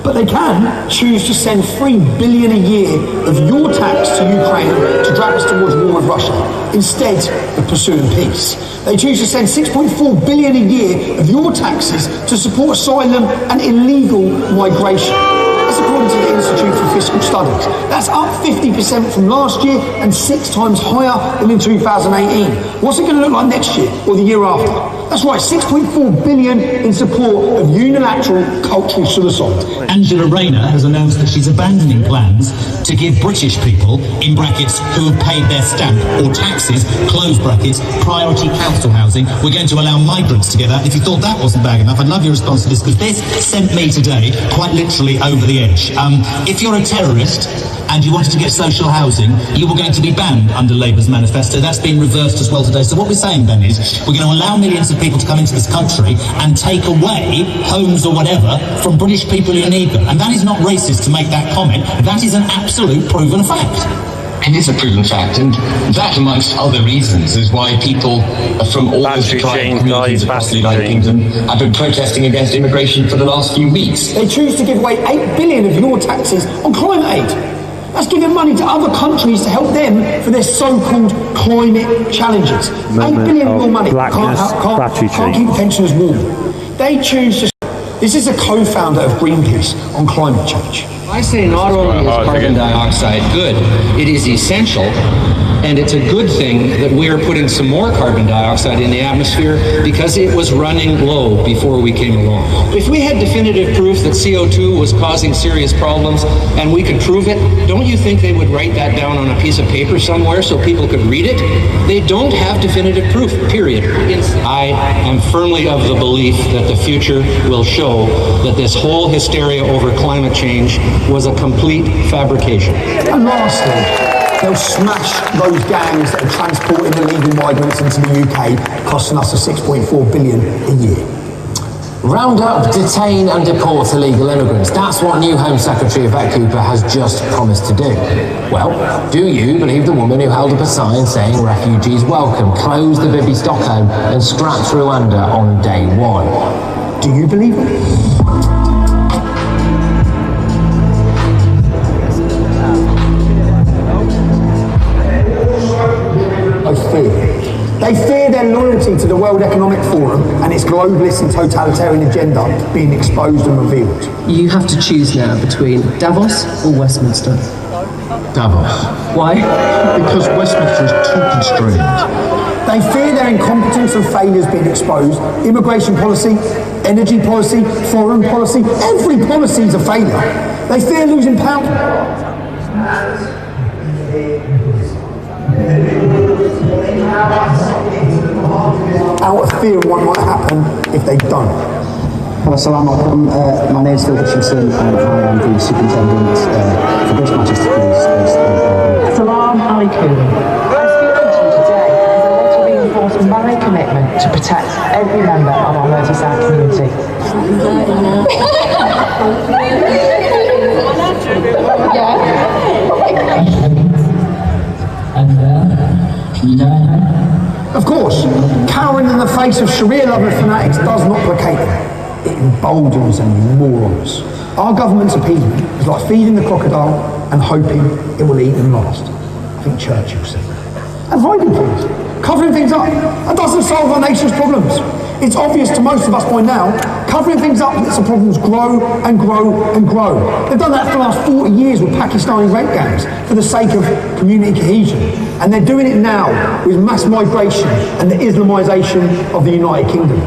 but they can choose to send $3 billion a year of your tax to Ukraine to drag us towards war with Russia, instead of pursuing peace. They choose to send $6.4 billion a year of your taxes to support asylum and illegal migration. That's according to the Institute for Fiscal Studies. That's up 50% from last year and 6 times higher than in 2018. What's it going to look like next year or the year after? That's right, $6.4 billion in support of unilateral cultural suicide. Angela Rayner has announced that she's abandoning plans to give British people, in brackets, who have paid their stamp or taxes, close brackets, priority council housing. We're going to allow migrants to get that. If you thought that wasn't bad enough, I'd love your response to this, because this sent me today quite literally over the edge. If you're a terrorist and you wanted to get social housing, you were going to be banned under Labour's manifesto. That's been reversed as well today. So what we're saying then is we're going to allow millions of people to come into this country and take away homes or whatever from British people who need them. And that is not racist to make that comment. That is an absolute proven fact. It is a proven fact, and that, amongst other reasons, is why people from all the communities across the United Kingdom have been protesting against immigration for the last few weeks. They choose to give away $8 billion of your taxes on climate aid. That's giving money to other countries to help them for their so-called climate challenges. $8 billion of your money can't keep pensioners warm. They choose to... This is a co-founder of Greenpeace on climate change. I say not only is carbon dioxide good, it is essential, and it's a good thing that we are putting some more carbon dioxide in the atmosphere because it was running low before we came along. If we had definitive proof that CO2 was causing serious problems and we could prove it, don't you think they would write that down on a piece of paper somewhere so people could read it? They don't have definitive proof, period. I am firmly of the belief that the future will show that this whole hysteria over climate change was a complete fabrication. And lastly, they'll smash those gangs that are transporting illegal migrants into the UK, costing us a $6.4 billion a year. Round up, detain and deport illegal immigrants. That's what new Home Secretary Yvette Cooper has just promised to do. Well, do you believe the woman who held up a sign saying refugees welcome, closed the Bibi Stockholm and scrapped Rwanda on day one? Do you believe it? They fear their loyalty to the World Economic Forum and its globalist and totalitarian agenda being exposed and revealed. You have to choose now between Davos or Westminster. Davos. Why? Because Westminster is too constrained. They fear their incompetence and failures being exposed. Immigration policy, energy policy, foreign policy, every policy is a failure. They fear losing power. Out of fear of what might happen if they don't. Assalamu alaikum. My name is Phil Hutchinson and I am the Superintendent for British Manchester Police. Assalamu alaikum. I'm speaking to you today because I want to reinforce my commitment to protect every member of our Merseyside community. Of course, cowering in the face of Sharia-loving fanatics does not placate them. It emboldens them morons. Our government's appeasement is like feeding the crocodile and hoping it will eat them last. I think Churchill said that. And hiding things, covering things up, that doesn't solve our nation's problems. It's obvious to most of us by now, covering things up lets the problems grow and grow and grow. They've done that for the last 40 years with Pakistani rape gangs for the sake of community cohesion. And they're doing it now with mass migration and the Islamisation of the United Kingdom.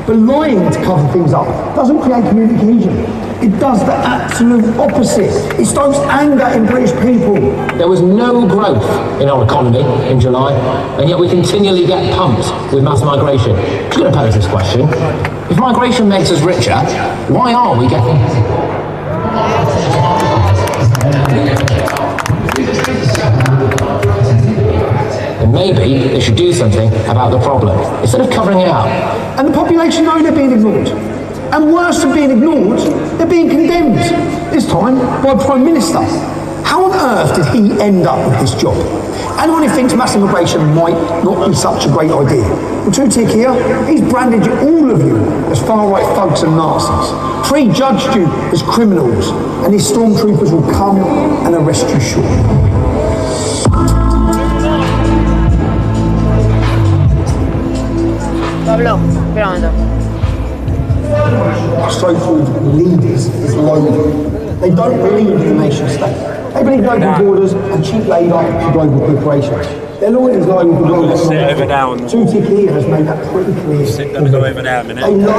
But lying to cover things up doesn't create community cohesion. It does the absolute opposite. It stokes anger in British people. There was no growth in our economy in July, and yet we continually get pumped with mass migration. I'm going to pose this question. If migration makes us richer, why are we getting... And maybe they should do something about the problem, instead of covering it up. And the population know they're being ignored. And worse than being ignored, they're being condemned. This time by a Prime Minister. How on earth did he end up with this job? Anyone who thinks mass immigration might not be such a great idea, well, Tutik here, he's branded all of you as far-right thugs and Nazis, prejudged you as criminals, and his stormtroopers will come and arrest you shortly. Pablo, grabando. So-called leaders is low. They don't believe in the nation state. They believe in open borders and cheap labour for global corporations. Their loyalties lie with the global sit over down. Tutik here has made that pretty clear. Let me go over there a minute. They know.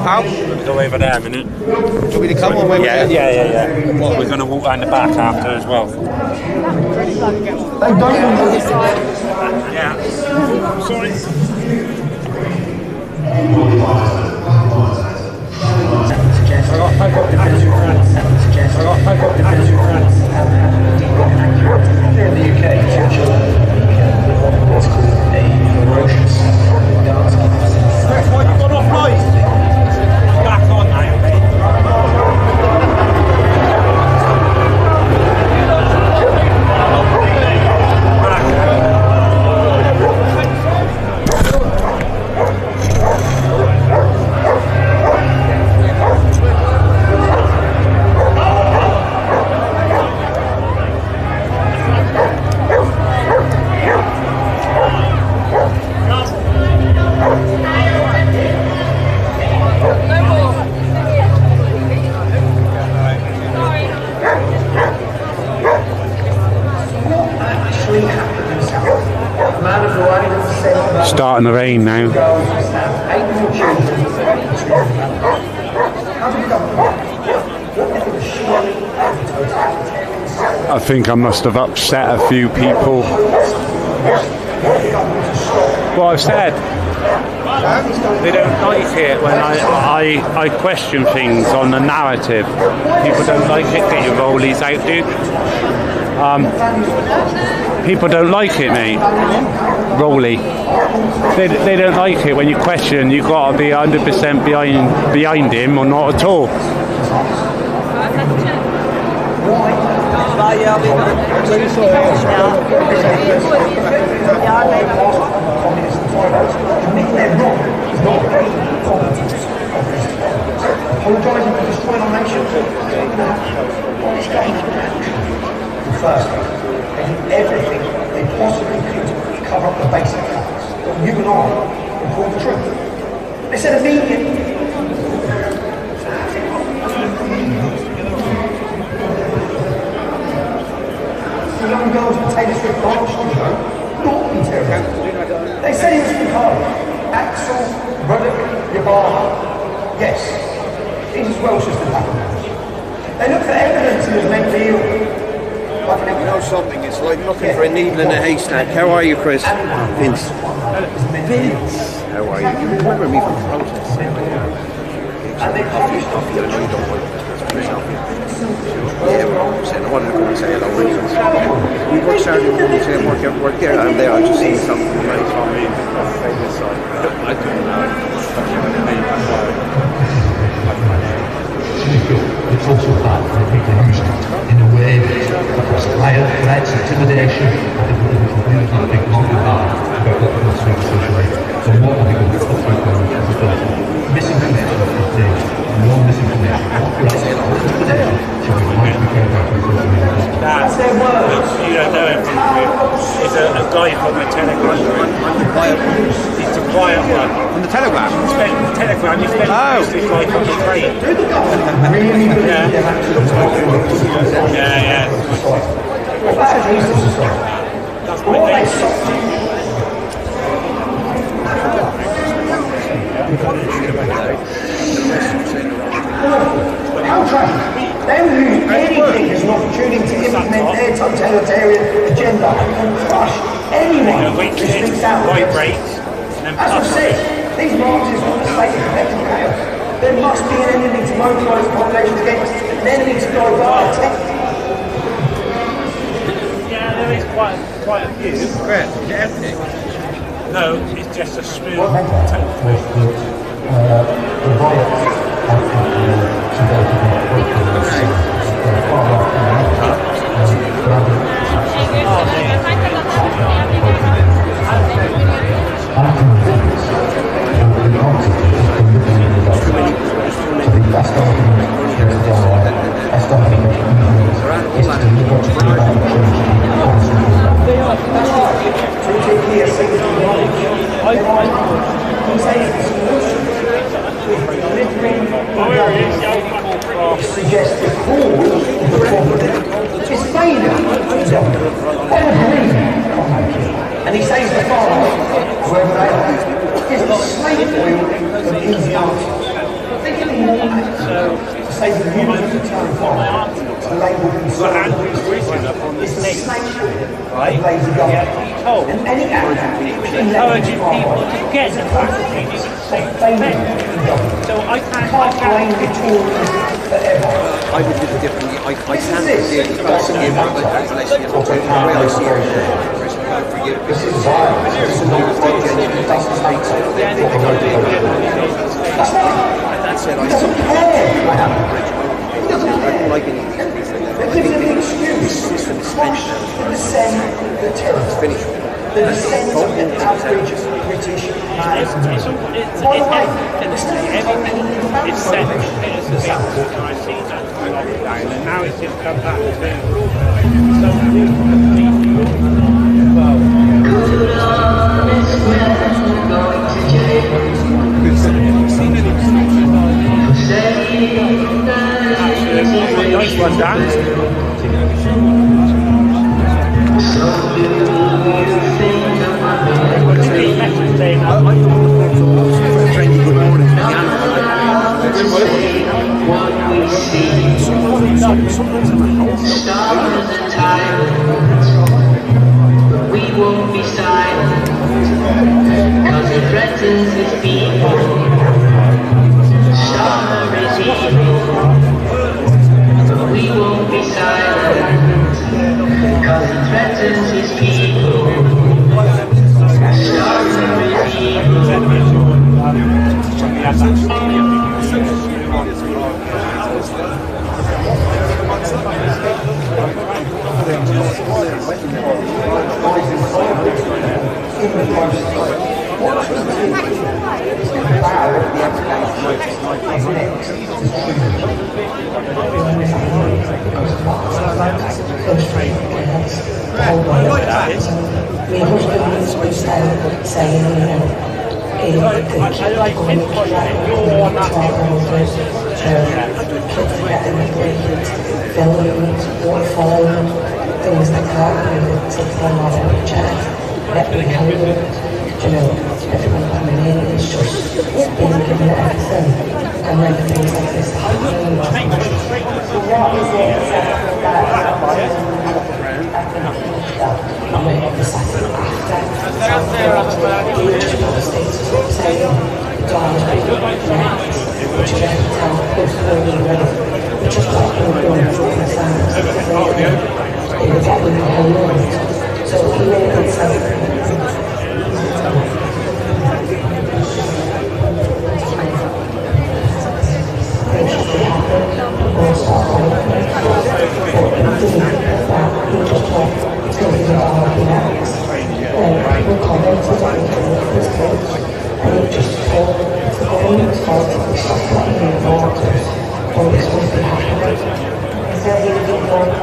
How? Let me go over there a minute. Do you want me to come on? Yeah. We're going to walk around the back after as well. They don't believe. Yeah. Sorry. In the UK, what's called a ferocious dance. That's why you got off light. Back on now. Starting to rain now. I think I must have upset a few people. What I've said. They don't like it when I question things on the narrative. People don't like it. Get your rollies out, dude. People don't like it, mate. Rolly. They don't like it when you question. You've got to be 100% behind him or not at all. Apologising for destroying our nation. First, they did everything they possibly could to cover up the basic facts. You and I can call the truth. They said immediately. The young girls in Taylor Swift dance studio not be terrorism. They said he was Picardo. Axel, Ruddock, Yabara. Yes, he's as Welsh as the Blackmores. They look for evidence he was mentally ill. You know something, it's like looking for a needle in a haystack. How are you, Chris? Vince. Vince! How are you? You remember me from protests? Yeah, well, I wanted to come and say hello. We work Saturday morning, say work there, and there I just see something nice on me. I don't know. It's also bad for people using it in a way that was riot, threats, intimidation. I think we can really have a big monkey bar about what we're doing socially. So what are we going to put through misinformation is there. No misinformation. Intimidation should be much more careful about social media. That's you don't know him. He's a guy from the Telegram. He's the quiet one. On the Telegram? The Telegram, he spent this guy from the train. Yeah. That's my They will use anything as an opportunity to implement their totalitarian agenda and crush anyone who speaks out. As I said, these marches are the state of collective chaos. There must be an enemy to mobilise the population against, an enemy to divert. Yeah, there is quite a few. Great, is it ethnic? No, it's just a smooth Suggests the cause of the problem is failure. And he says the fire, wherever they are, is the slave oil of easy answers. Think of the to say the use of the term fire to label conservative is the snake oil of lazy government. And any act which encourages people to get the fact so I can't blame the Tories forever. I would do it differently. I can't forgive because of the way I see it. This is violence. This is not genuine. It doesn't make sense. That's it. I don't care. I don't like any of these things. It gives them an excuse to crush the descent of the terrorists. Finish. The descent of the average British man. By the way, it's not it's set as the big I see that lockdown, and now it's just come back nice one, Dan. Trendy good morning. We won't be silent, cause it threatens its people. Star is evil. We won't be silent, cause it threatens its people. Star is evil. Things like that, take them out of the chat, let me help them, everyone coming in, it's just being given everything, and then things like this happening. So what is it exactly that I'm waiting for the second after, saying, next, which is every time post-COVID ready, which is like we're doing for the sounds, it was that we were alone. So he really did something. Things should be happening, we'll start waiting. But he didn't that, he just thought it's going to be hard next. People commented on his case, and he just thought if the government's fault if we stop letting in voters, all this won't be happening. So he was going to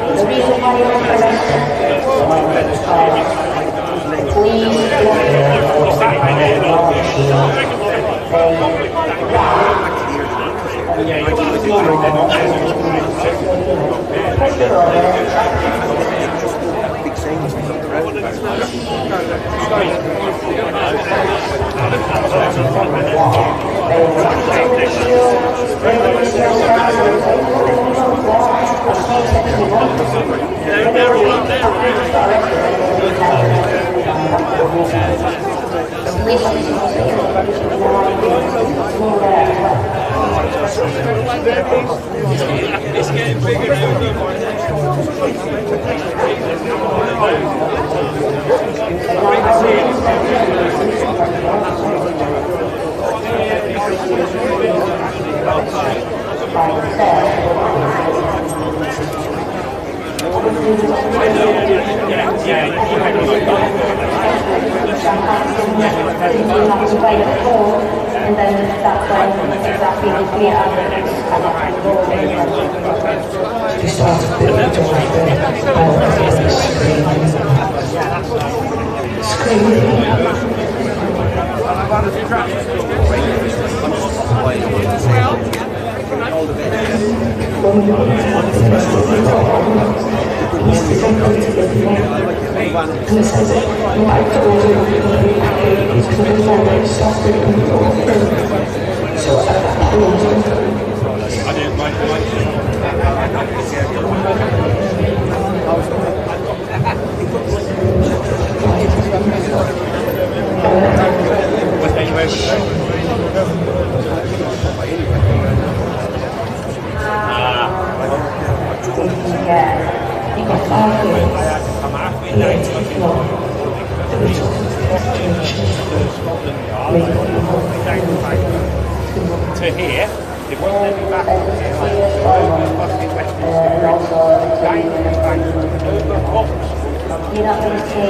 the reason why you were arrested, please big things. It's getting bigger and then that's when exactly the clear evidence and to start to here, it won't let me back. You're not going to see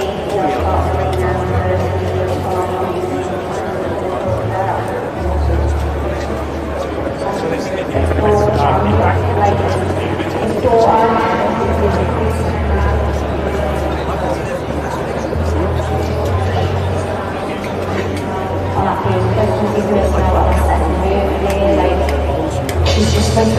she's just like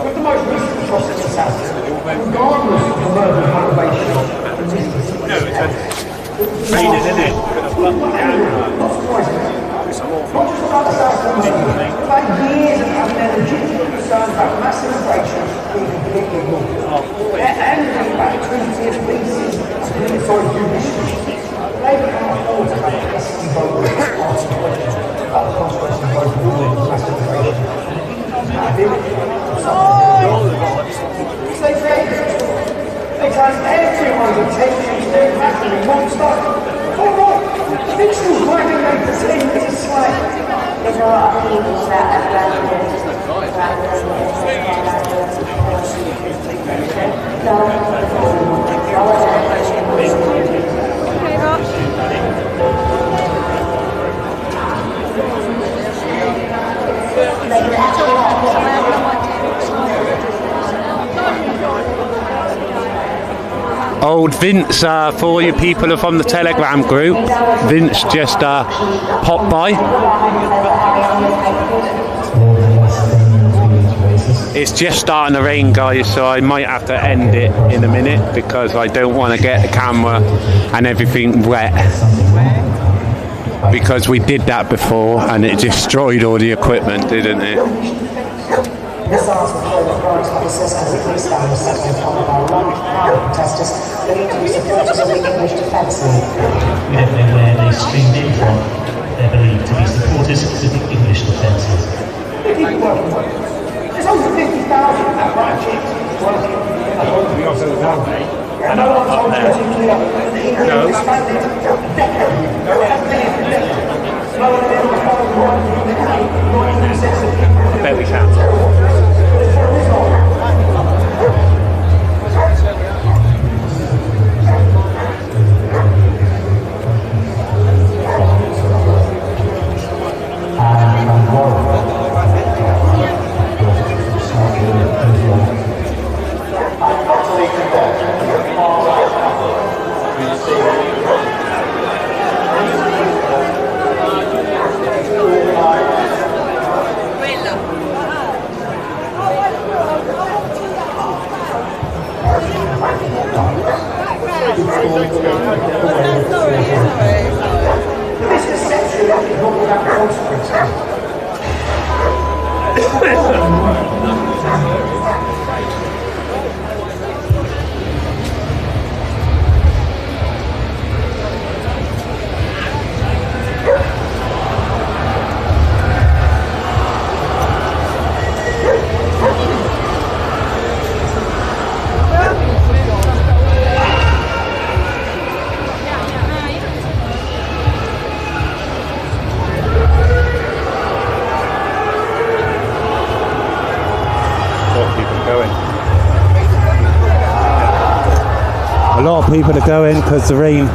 With the most recent atrocities happening, regardless of the murder motivation of resistance, Raining, isn't it? not surprising. Not just about the South African about years of having their legitimate concerns about mass immigration being completely ignored. And about treaty of leases to inside judiciary. Labour can't afford to have pesky voters asking questions about the consequences of voting for mass immigration. They try air to overtaking their massive monster. Alright, fictional writing they pretend it's a slave. There's a lot of people that have Old Vince, for you people who are from the Telegram group, Vince just popped by. It's just starting to rain, guys, so I might have to end it in a minute because I don't want to get the camera and everything wet. Because we did that before and it destroyed all the equipment, didn't it? This article regards officers as a police stand was set on top of our long-armed protesters believed to be supporters of the English Defence League. We don't know where they streamed in from. They're believed to be supporters of the English Defence League. There's over 50,000 of that branch working in the home. We also know, And no one told you to clear the English expanded for a decade. No one ever told you what to do. Not even the sense of I bet we can. This perception is not without consequences. lot of people are going because the rain.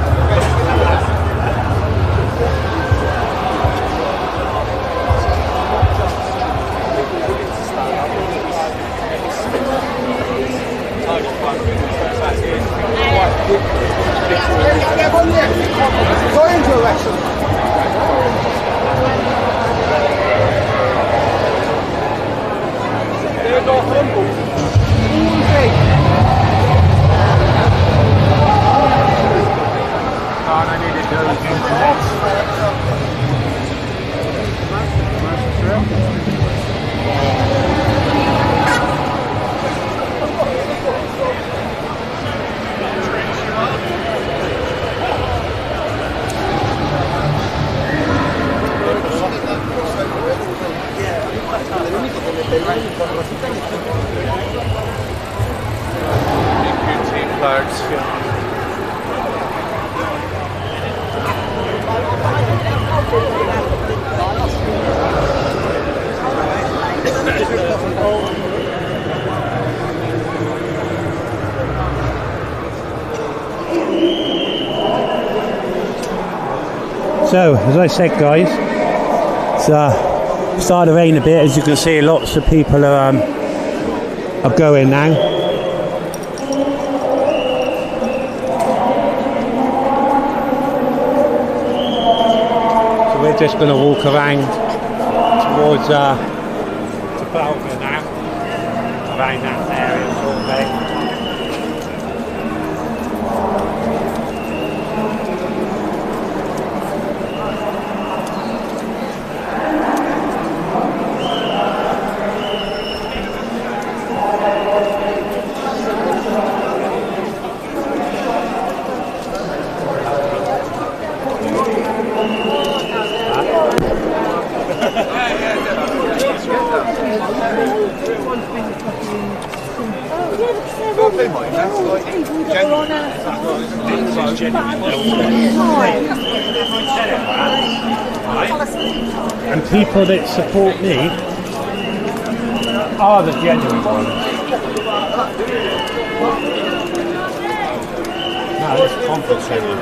So, as I said, guys, it's started to rain a bit. As you can see, lots of people are going now. So we're just going to walk around towards Trafalgar now, around that area sort of thing. And people that support me are the genuine ones. No, it's complicated.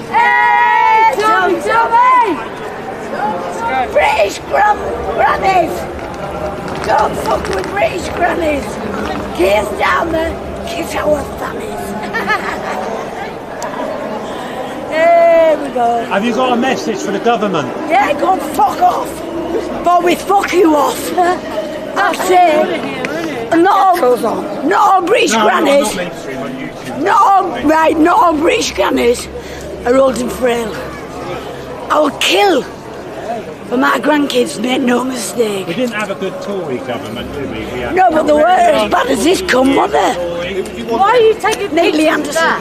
Hey, Tommy! British grannies! Don't fuck with British grannies! Kiss down there, kiss our thummies! There we go. Have you got a message for the government? Yeah, go and fuck off! But we fuck you off! That's it! Not all British grannies. Not all British grannies are old and frail. I will kill for my grandkids, make no mistake. We didn't have a good Tory government, did we? No, but they weren't as bad as this come, were they? Why are you taking Lee Anderson.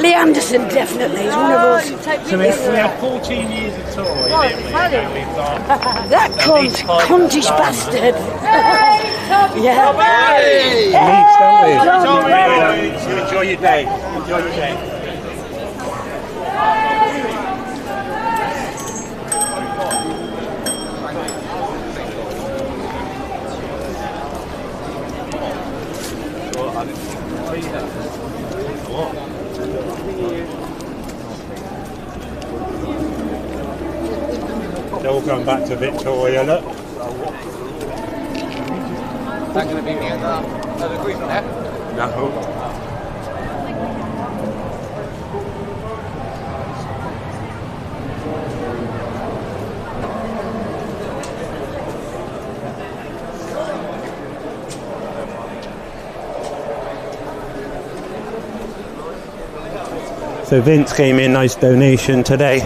Lee Anderson, definitely. He's one of us. So we had 14 years of Tory, didn't we? Now we've got that cuntish bastard. Yeah. You enjoy your day. Enjoy your day. They're all going back to Victoria, look. That going to be me at the group there? No. So Vince gave me a nice donation today,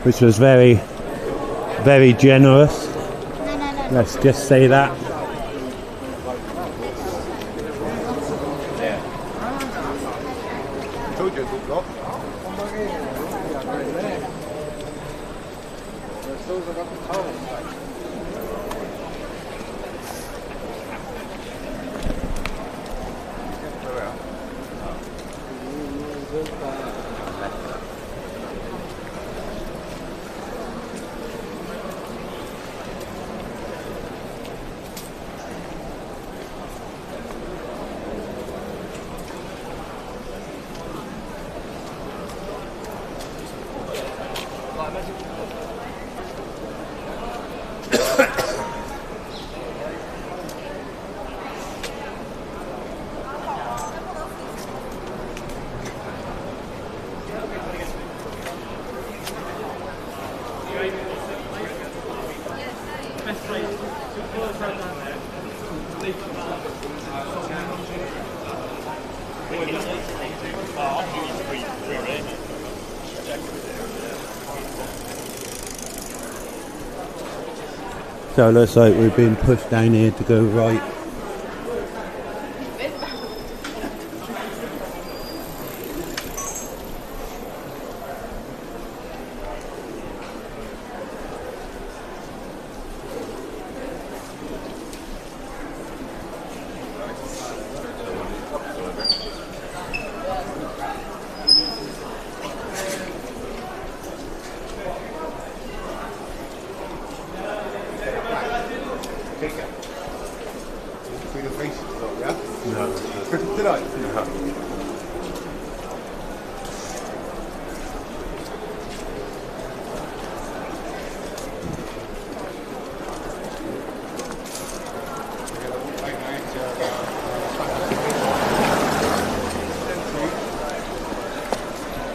which was very, very generous. Let's just say that. So it looks like we've been pushed down here to go right.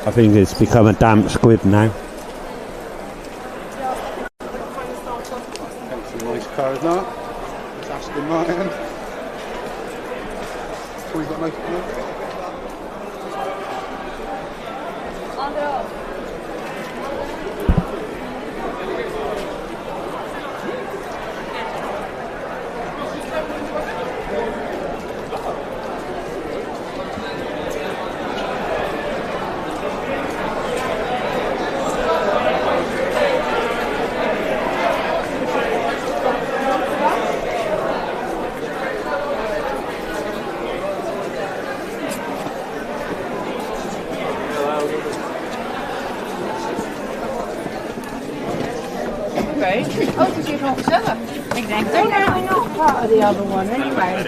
I think it's become a damp squib now. That's a nice car, isn't it? It's Aston Martin. So we've got nice cars. Oh, dus je nog gezellig. Ik denk dat you're not part of the other one anyway.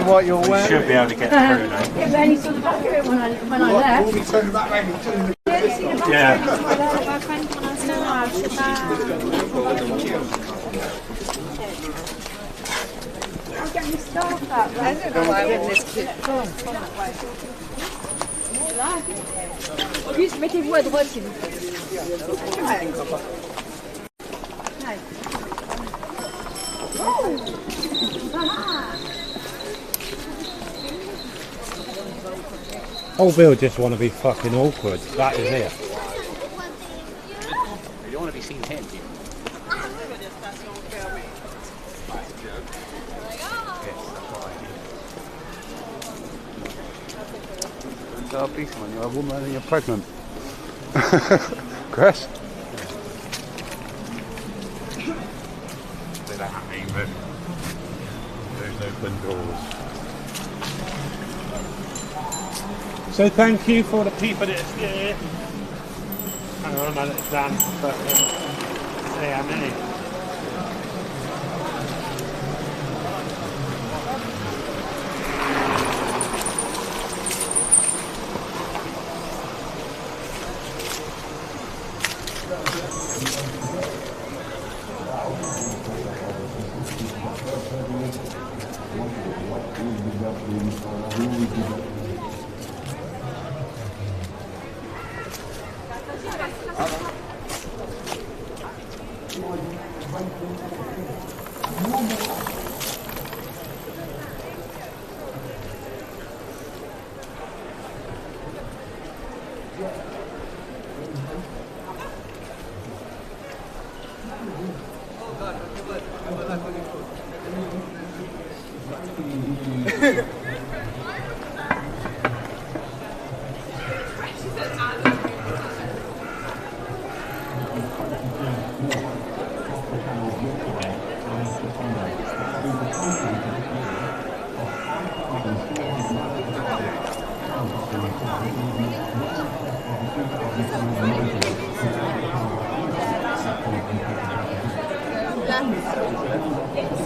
What you're wearing. Should be able to get through now. Yeah, but he saw the back of it when I left. We'll be turning back round and turning Yeah. I'll get my staff up. I don't know why I'm in this kit. Juste mettez-vous à droite s'il vous plaît. Oh, Bill just want to be fucking awkward. That is it. You don't want to be seen here, do you? So a policeman, you're a woman and you're pregnant. Chris? They're happening, but there's open doors. So thank you for the people that's here. Hang on, I'm at Dan. Say how many.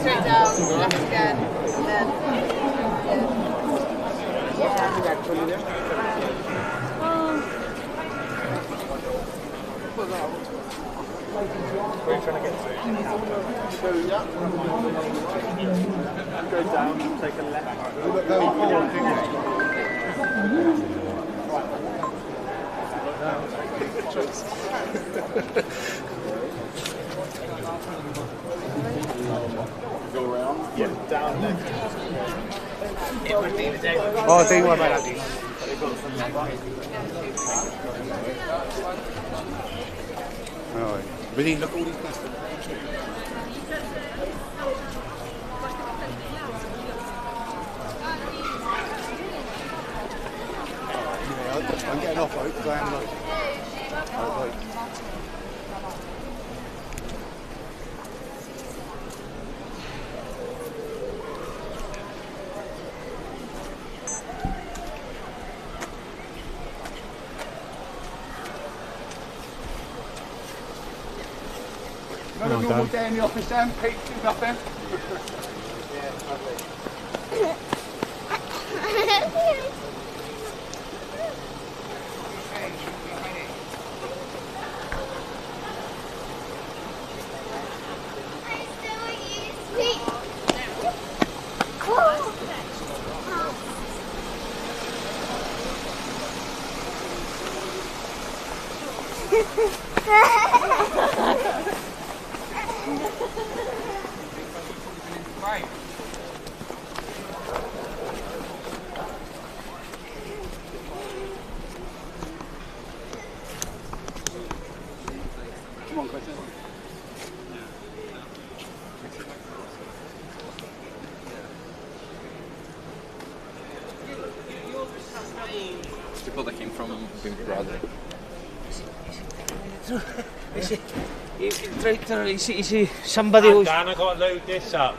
Straight down, left again, and then Where are you trying to get to? So, yeah. Go down, take a left. Oh, don't worry about that, dude. Alright. Really, look at all these plastic. I'm getting off, I hope, because I am late. Another normal day in the office then, Pete, do nothing. Come on, Christian. People that came from Big Brother. You see somebody who's... Dan, I got to load this up.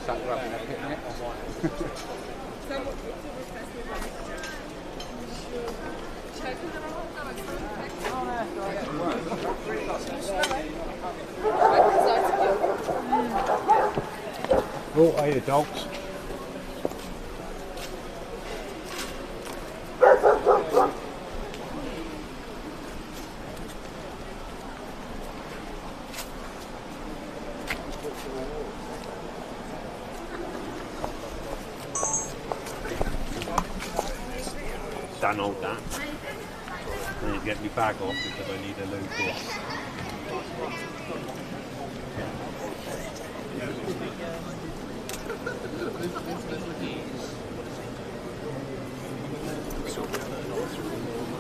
Sat there having a picnic. Oh, I hear dogs. Done all that. I need to get my bag off because I need to load this.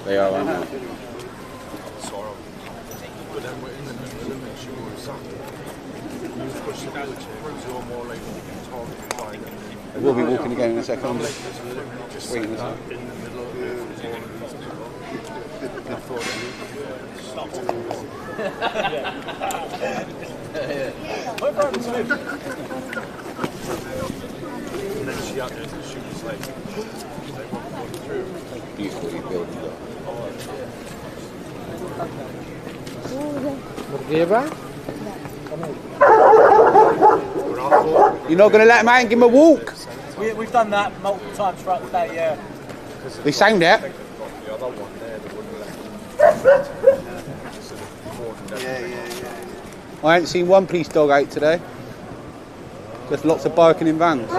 They are, aren't they? But then we're in the middle of it, sure, exactly. You push the wheelchair, you're more likely to get targeted by them. We'll be walking again in a second. Just waiting a second. In the middle of all of these people. I thought and then she was like, beautifully building up. You're not going to let him out and give him a walk? We've done that multiple times throughout the day, yeah. They sang that. the other one there, the one left. I ain't seen one police dog out today. Just lots of barking in vans.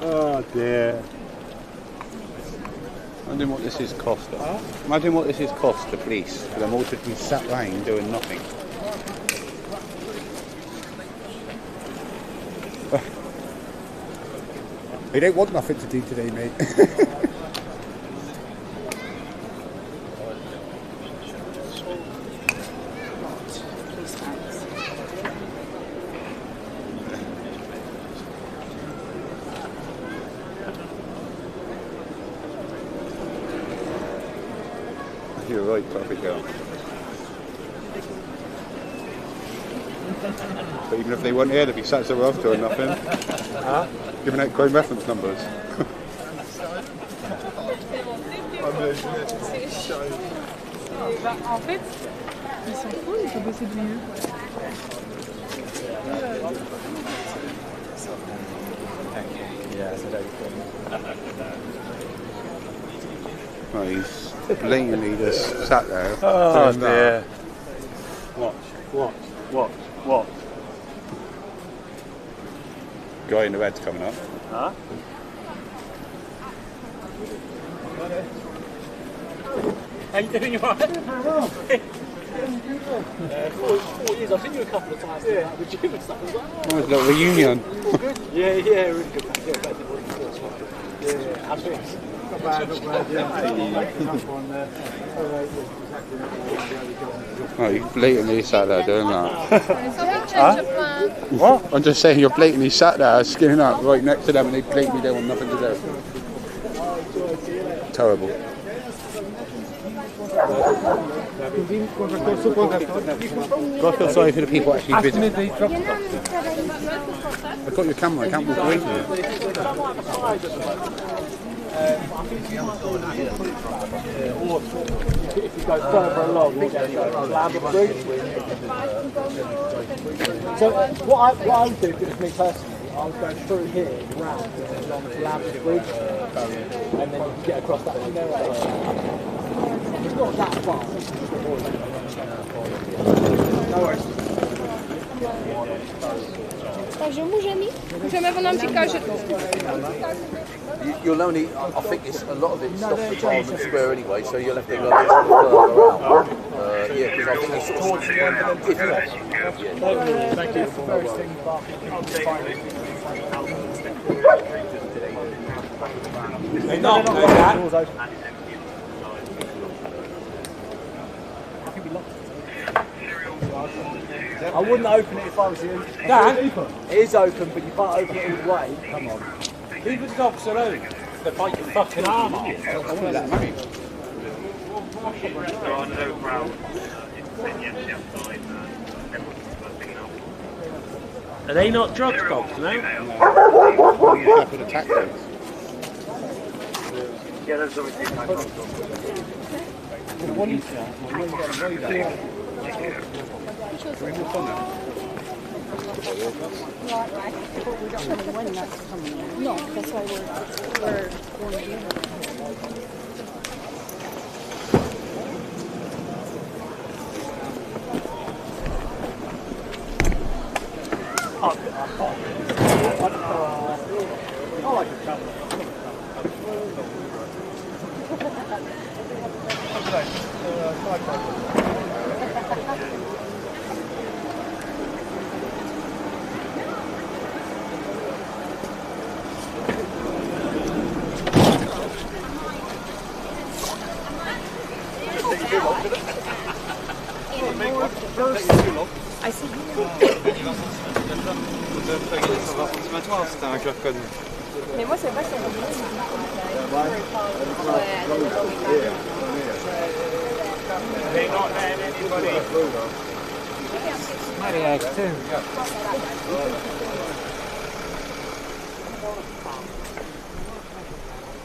Oh dear. Imagine what this is cost us. Imagine what this is cost the police for them all to be sat round doing nothing. They don't want nothing to do today, mate. You're right, traffic girl. But even if they weren't here, they'd be sat somewhere else doing nothing. Huh? Giving out crime reference numbers. En fait, ils s'en foutent, ils sont bossés de mieux. Well, he's blatantly just sat there. Oh doing dear. Watch. Guy in the red's coming up. Huh? How you doing? You alright? 4 years. I've seen you a couple of times. Yeah. With gym and stuff as well. Oh, it's a little reunion. Yeah, really good. Yeah, better than what you thought. Yeah, how's things? Not bad, Oh, you blatantly sat there doing that. Huh? What? I'm just saying, you're blatantly sat there skinning up right next to them and they blatantly don't want nothing to do. Terrible. I feel sorry for the people actually visiting. I've got your camera, I can't walk away from you. Or if you go further along, Lambert Bridge. So what I would do, if it was me personally, I would go through here, round, along to Lambert Bridge, and then you can get across that way. It's not that far. No worries. Takže můžeme? Můžeme vám říkat, You'll only, I think it's a lot of it's off the Parliament Square anyway, so you'll have to go further out. Yeah, because I think it's sort of Thank you. They not know that. I wouldn't open it if I was you. Dan? It is open, but you can't open it all the way. Come on. Leave the dogs alone. They bite your fucking arm off. Are they not drug dogs, no? For the tactics. Yeah, that's obviously No, that's why we're going to do it. I like the colour. I see. Mais moi, c'est pas ça. They're not letting anybody. Bloody eggs too.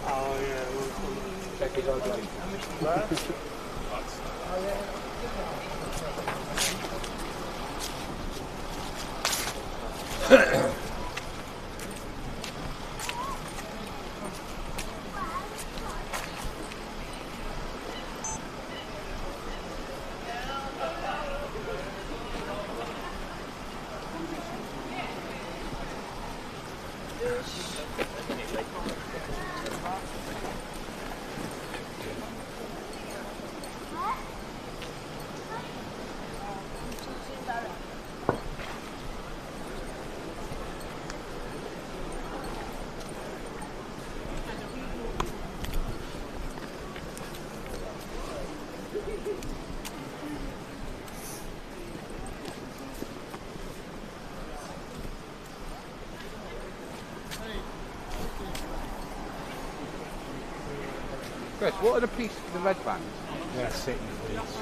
Oh yeah, we'll check his ugly. Chris, what are the pieces of the red bands? They're city police.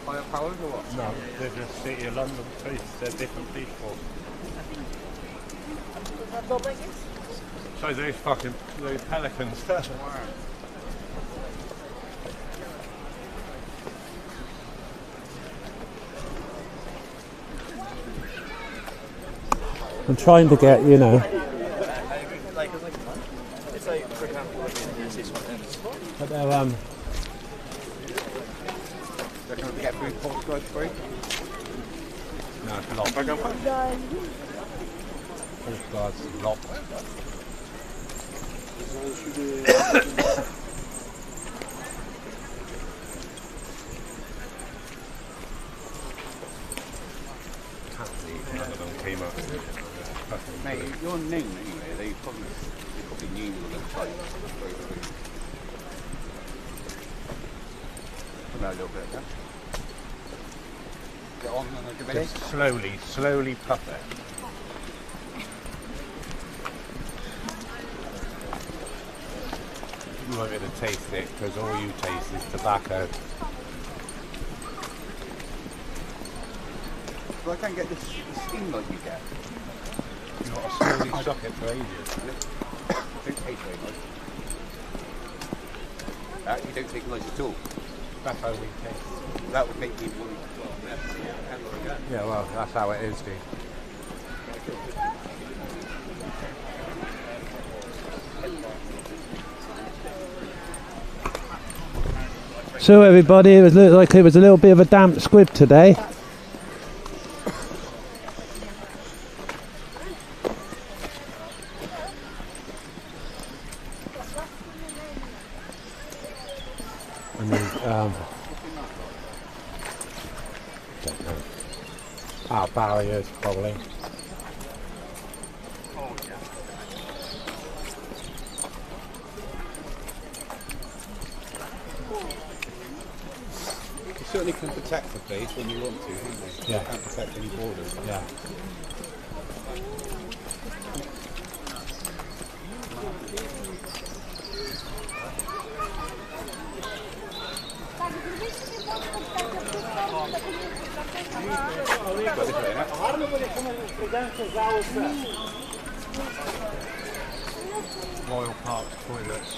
Firepowered or what? No, they're just City of London police. They're different people. So those fucking those pelicans. I'm trying to get, you know. But they're, Reckon we get food postcode free? No, it's not. Postcode's not. None of them came up. Mate, you're new anyway. They probably knew you were going to try. A little bit, yeah? Get on and give it. Just slowly puff it. You won't be able to taste it because all you taste is tobacco. Well, I can't get the steam like you get. You know, I slowly suck it for ages. Don't taste very nice. You don't take nice at all. That's how we taste. That would make me worry. Yeah, well, that's how it is, dude. So everybody, it looked like it was a little bit of a damp squib today. And then, don't know. Barriers probably. You certainly can protect the place when you want to, can't you? Yeah. You can't protect any borders. Yeah. Royal Park toilets.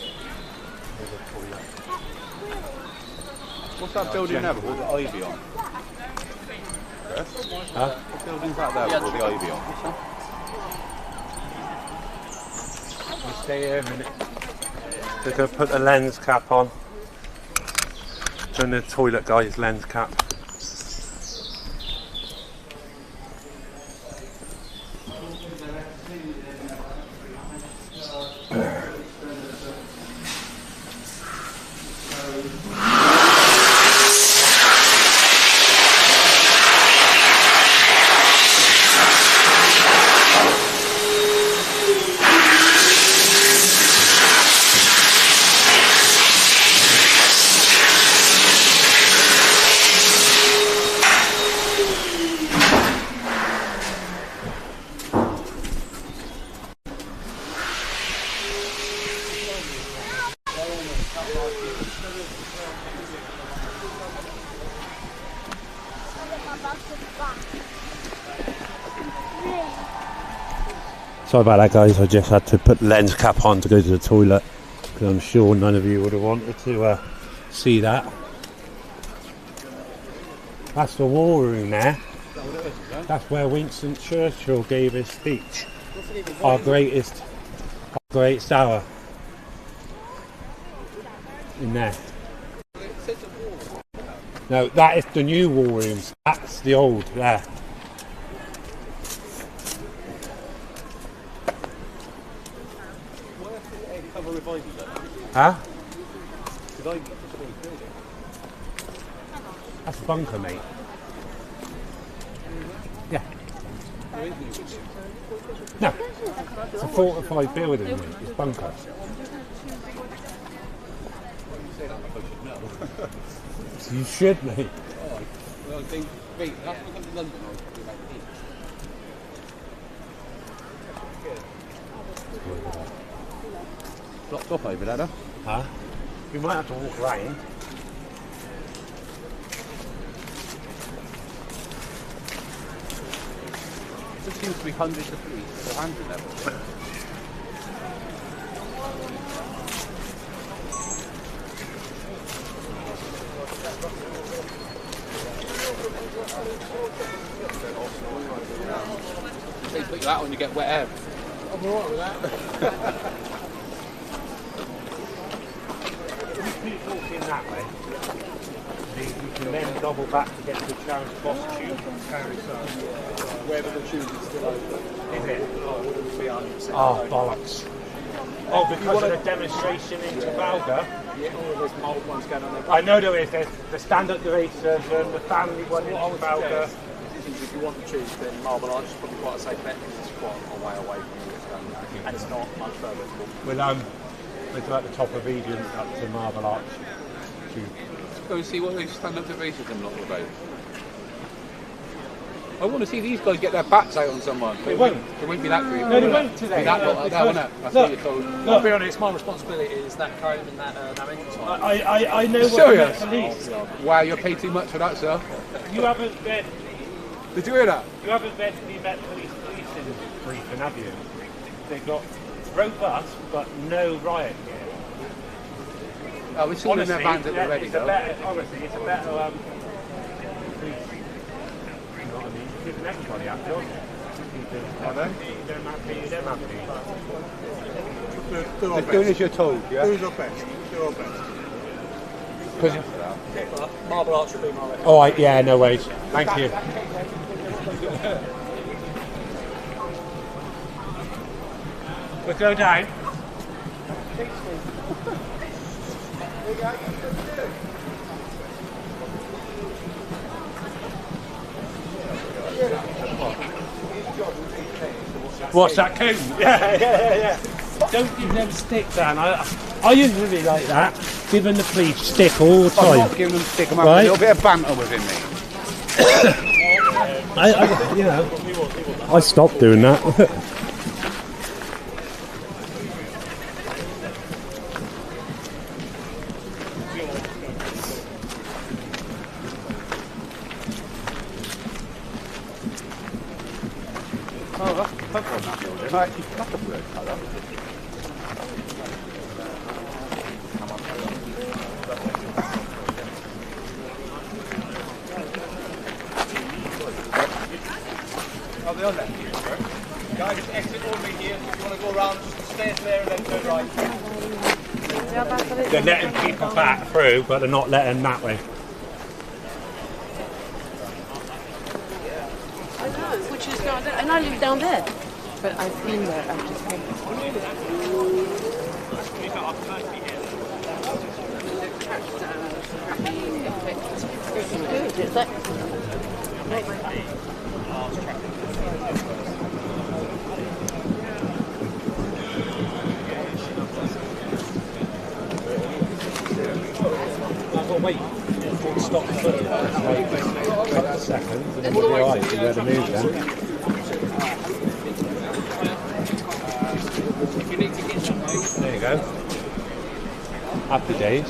What's that building there with all the ivy on? Yes? Huh? What building's that there with all the ivy on? You stay here a minute. They're going to put the lens cap on. Turn the toilet guy's lens cap. Sorry about that, guys. I just had to put the lens cap on to go to the toilet because I'm sure none of you would have wanted to see that. That's the war room there. That's where Winston Churchill gave his speech. Our greatest hour. In there. No, that is the new war rooms. That's the old there. Huh? That's a bunker, mate. Yeah. No. It's a fortified building, mate. It's bunker. You should, mate. Blocked off over there, though. Huh? We might have to walk around. There seems to be hundreds of police at 100 level. say put your hat on, you get wet hair. I'm alright with that. If you keep walking that way, you can then double back to get to the Charing Cross tube. Whether the tube is still open. Is it? Oh, wouldn't be 100%. Oh, bollocks. Oh, because of the demonstration in Trafalgar? Yeah, there's multiple ones going on there. I know there is. There's the stand-up debaters and the family one in Trafalgar. If you want the tube, then Marble Arch is probably quite a safe bet because it's quite a way away from where it's going. And it's not much further to walk. We're at the top of Regent up to Marble Arch tube. Go and see what those stand-up debaters are not about. I want to see these guys get their backs out on someone. They won't. It won't be that group. No, they won't today. That lot, that one. That's what you're told. I'll be honest, my responsibility is that cone and that entrance line. I know what Serious? the police. Wow, you're paid too much for that, sir. You haven't read. Did you hear that? You haven't read the Met Police policing briefing, have you? They've got robust but no riot gear. Oh, we're still in their vans at the ready, it's though. honestly, it's a better police. You know what I mean? Keeping everybody happy, aren't you? Are they? You don't have to, you don't have to. Just doing as you're told, yeah? Who's our best? Do our best. Marble Arch would be my recommendation. All right, yeah, no worries. Thank you. We'll go down. What's that cone? Yeah. Don't give them stick, Dan. I usually like that, giving the police stick all the time. I'm not giving them stick, I'm having a little bit of banter within me. I stopped doing that. Oh, that's the pub on that building. I actually cut the word colour. Are they on there? Guys, exit all the way here. If you want to go around, just stay there and then turn right. They're letting people back through, but they're not letting that way. I know, which is down there. And I live down there. But I've been there. I've just been. Good, is that? Wait, stop the foot. Wait a second, and then we'll be alright. See where to move then. There you go. Happy days.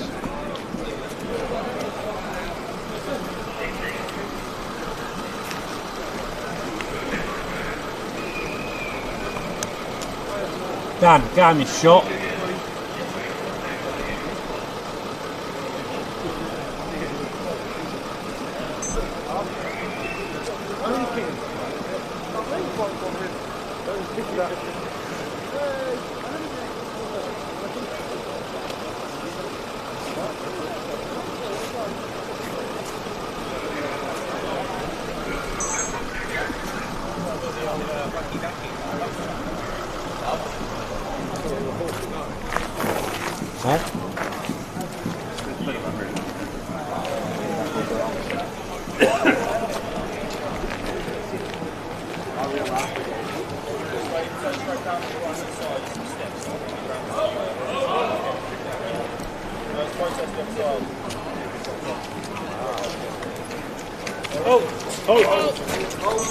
Damn his shot.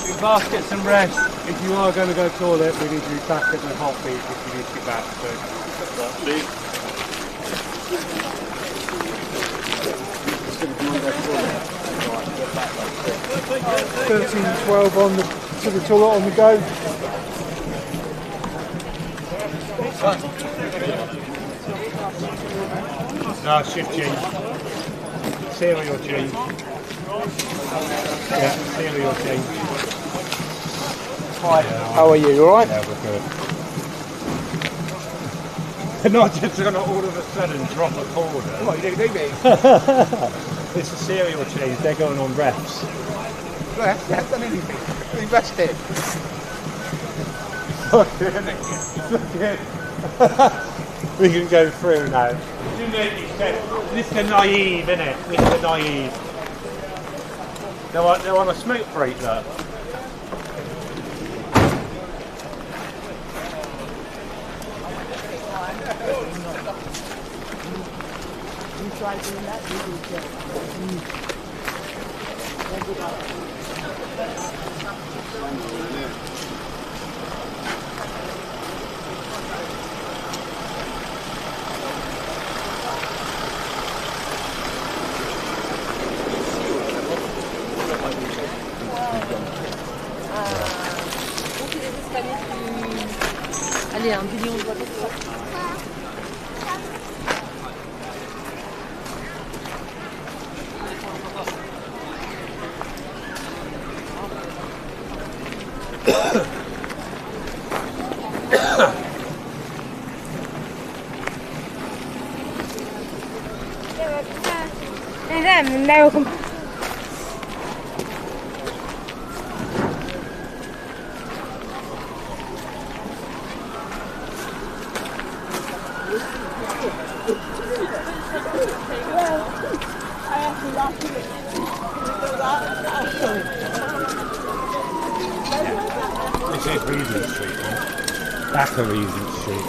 You must get some rest. If you are going to go to the toilet, we need to be back at the hot beach if you need to get back. So. 13-12 on to the toilet on the go. No, shift change. Serial change. Yeah, serial change. Hi, how are you? Alright? Yeah, we're good. They're not just going to all of a sudden drop a quarter. What, you do me? It's a cereal change, they're going on refs. Well, they haven't done anything. They invested. We can go through now. Mr. Naive, innit? Mr. Naive. They're on a smoke break there. You try doing that, you do it. Allez, un billet, on doit faire ça. This is Regent Street, man. Back of Regent Street.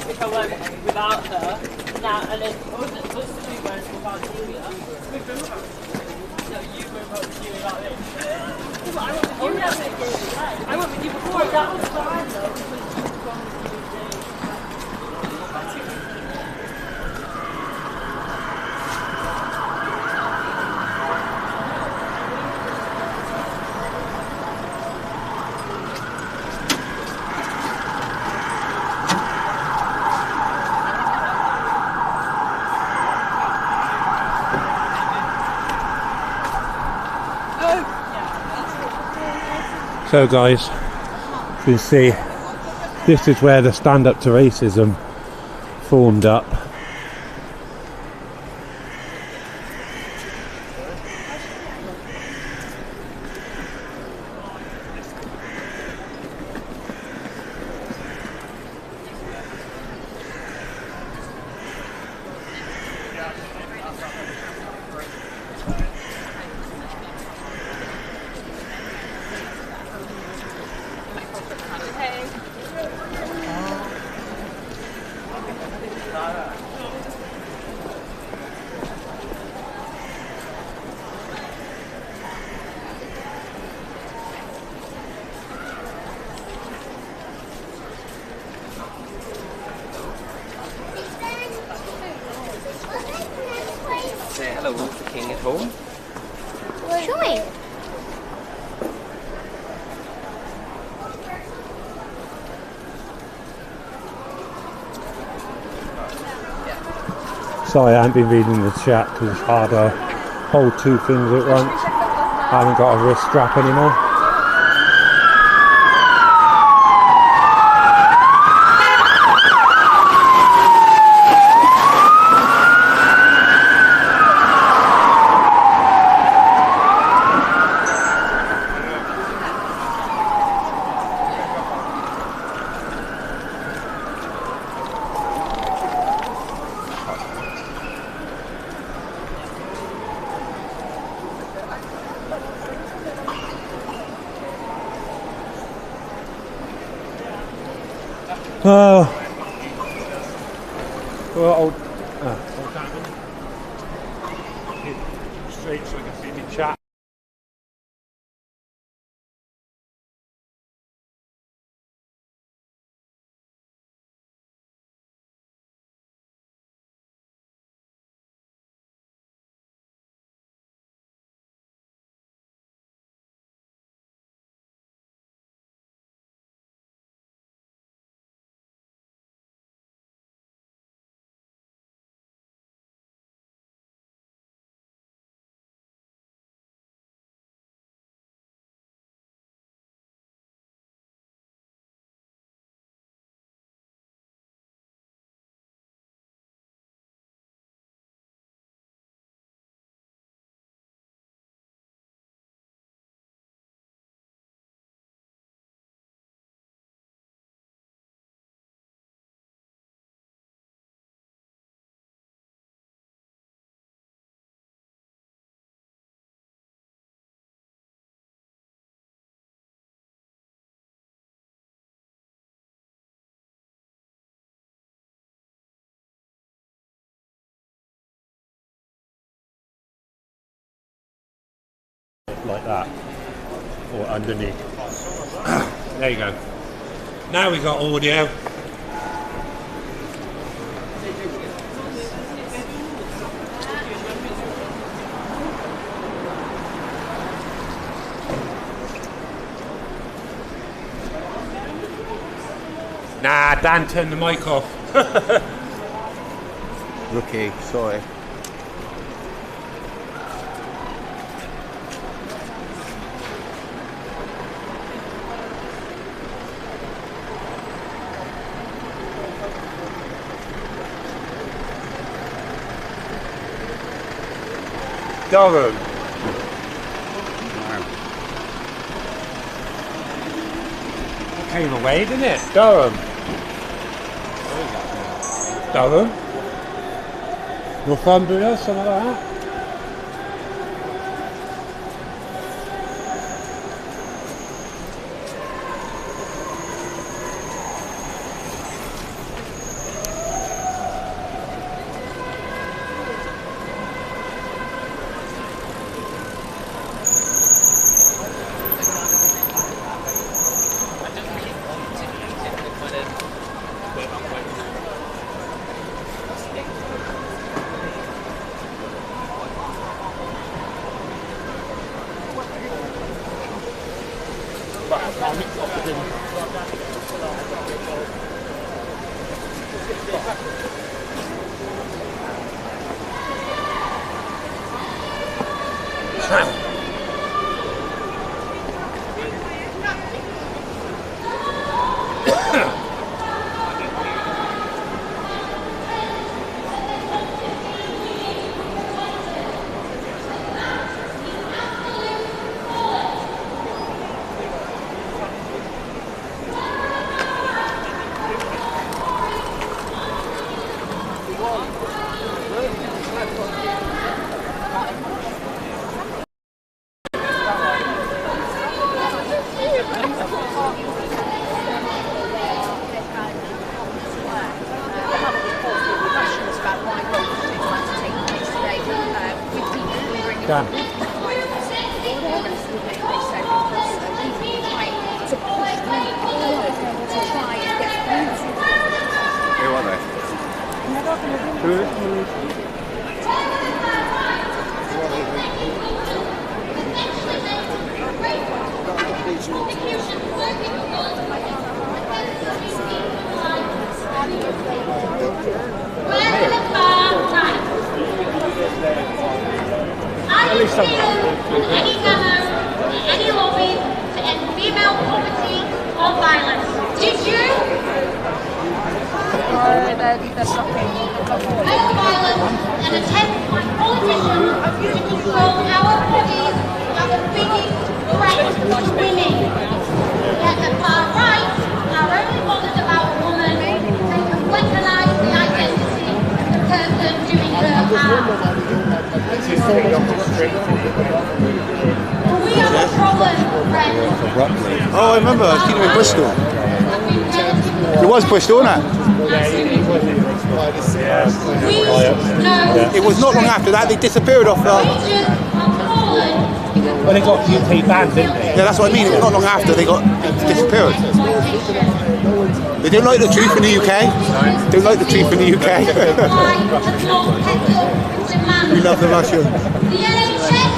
If I went without her, now and then what's the two words without Julia? No, you went without Julia without me. I went with you before. That was fine though because you were gone with you. So guys, you can see this is where the stand up to racism formed up. Say hello to the king at home. Joy. Sorry, I haven't been reading the chat because it's hard to hold two things at once. I haven't got a wrist strap anymore. Well, I'll straight so I can see me chat. like that, or underneath. There you go. Now we got audio. Nah, Dan, turn the mic off. Rookie, sorry. Durham. Came away, didn't it? Durham. Durham. Northumbria, something like that. Any demo, any lobby to end female poverty or violence. Did you? No violence and attempt by politicians to control our bodies are the biggest threat to women. Yet the far right are only bothered about a woman, they can weaponize the identity of the person doing her harm. We have a problem, friends. Oh, I remember, I was dealing with Bristol. It was Bristol, wasn't it? It was not long after that, they disappeared off Well, they got UK banned, didn't they? Yeah, that's what I mean, it was not long after they got disappeared. They didn't like the truth in the UK. They didn't like the truth in the UK. We love the Russian.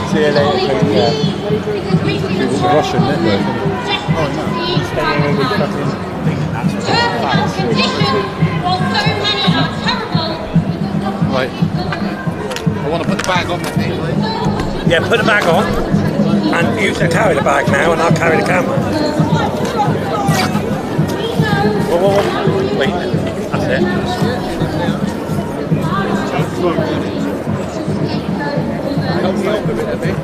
See you later. It was a Russian network, isn't it? Right. I want to put the bag on. Yeah, put the bag on. And you can carry the bag now, and I'll carry the camera. Whoa. Wait, that's it. Help me out a bit.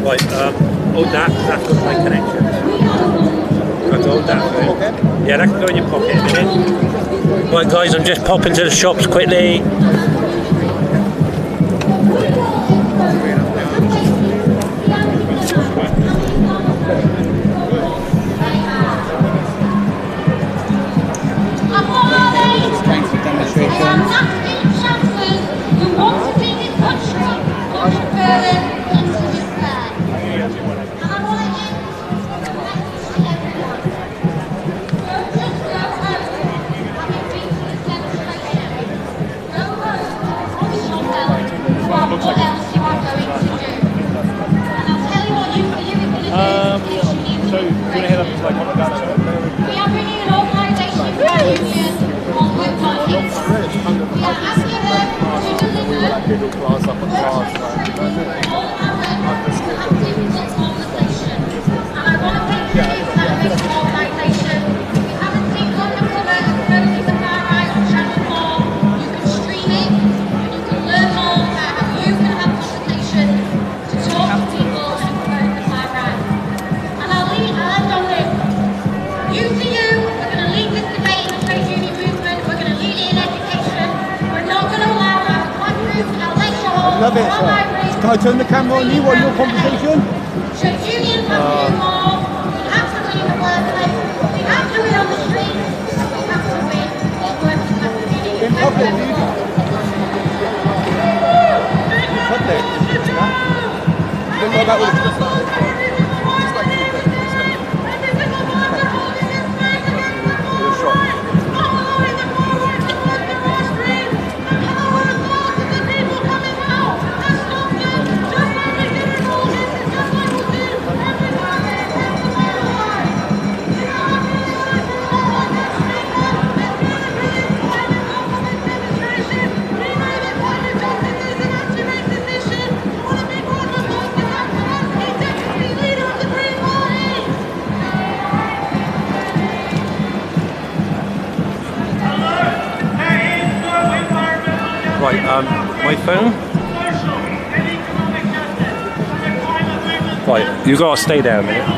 Right, hold that, that's got my connection. Got to hold that thing. Yeah, that can go in your pocket in a minute. Right guys, I'm just popping to the shops quickly. Demonstration. are bringing an organisation to our union called Work Parties. We are asking them to deliver middle class, upper class. all our workers who have difficult conversation. And I want to introduce that amazing organisation. We haven't seen on the cover of Rosie the Far Right on Channel 4. You can stream it and you can learn more about how you can have conversations to talk to people and promote the far right. And I'll end on this. You to you, we're going to lead this debate in the trade union movement, we're going to lead it in education, we're not going to allow our classrooms, our lecture halls, Love it. our libraries. Can I turn the camera on you while your conversation? Should unions have to do more? We have to win in the workplace, we have to win on the streets, and we have to win in working class communities. In public, dude. Public. Don't know about all Right, my phone. Right, you gotta stay there a minute.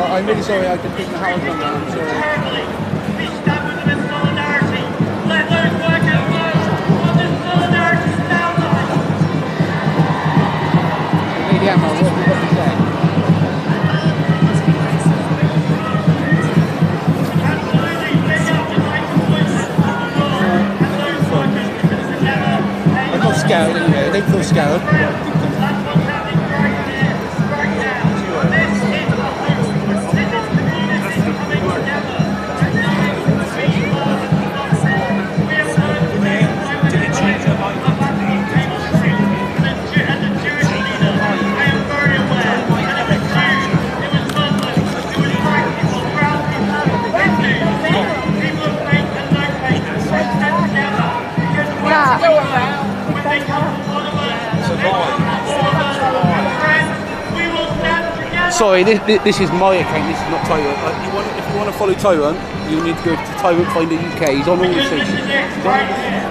I'm really sorry, I didn't think the house on that, I'm sorry. We stand with them in solidarity. Let those workers know what this solidarity sounds like. Lady Emma, what have you got to say? Absolutely, big up the right voices and those workers because together I'm not scared anyway, I don't feel scared. that's what's happening right here, right now. This is a movement. This is community coming together. And knowing we are we have heard today by women about the table as a Jewish leader. I am very aware. And it was Jews, it was Muslims, it was black people, brown people, Hindus, people of faith and no faith. We stand together because we are when they come to one of us, they come to all of us. Friends, we will stand together. Sorry, this is my account, this is not Tyrant. If you want to follow Tyrant, you need to go to Tyrant Finder UK, he's on all the things. Right here.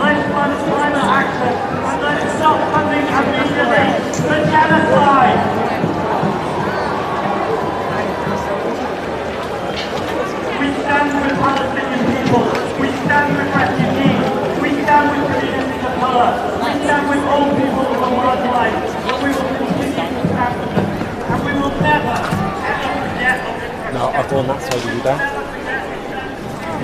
Let's fund climate action and let's stop funding immediately the genocide. We stand with Palestinian people. We stand with refugees. We stand with communities of colour. We stand with all people who are marginalised. And we will continue to stand with them. And we will never, ever forget or disrespect. No, I've gone that side of you there.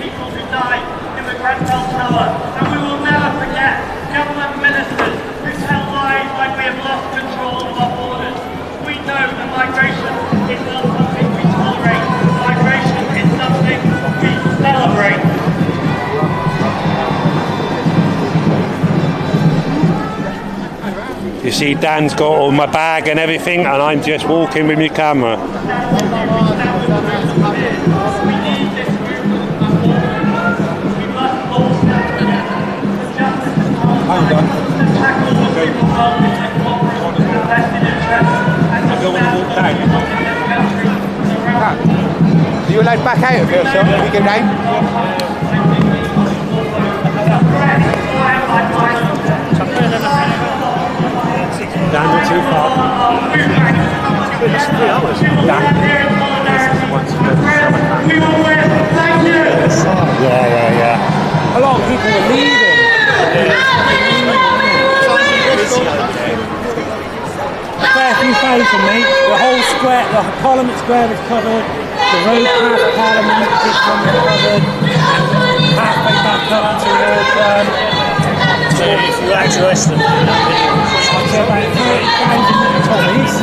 People who died in the Grenfell Tower, and we will never forget government ministers who tell lies like we have lost control of our borders. We know that migration is not something we tolerate. Migration is something we celebrate. You see, Dan's got all my bag and everything, and I'm just walking with my camera. I'm done. Are you allowed back out of here, sir? Can we go down? Dan, you're too far. It's 3 hours. We will win. Thank you. Yeah. A lot of people are leaving. A fair few thousand, mate. The whole square, the Parliament Square is covered. The road past Parliament is covered. Halfway back up to So if you actually estimate I'd say about 30,000 Tommies.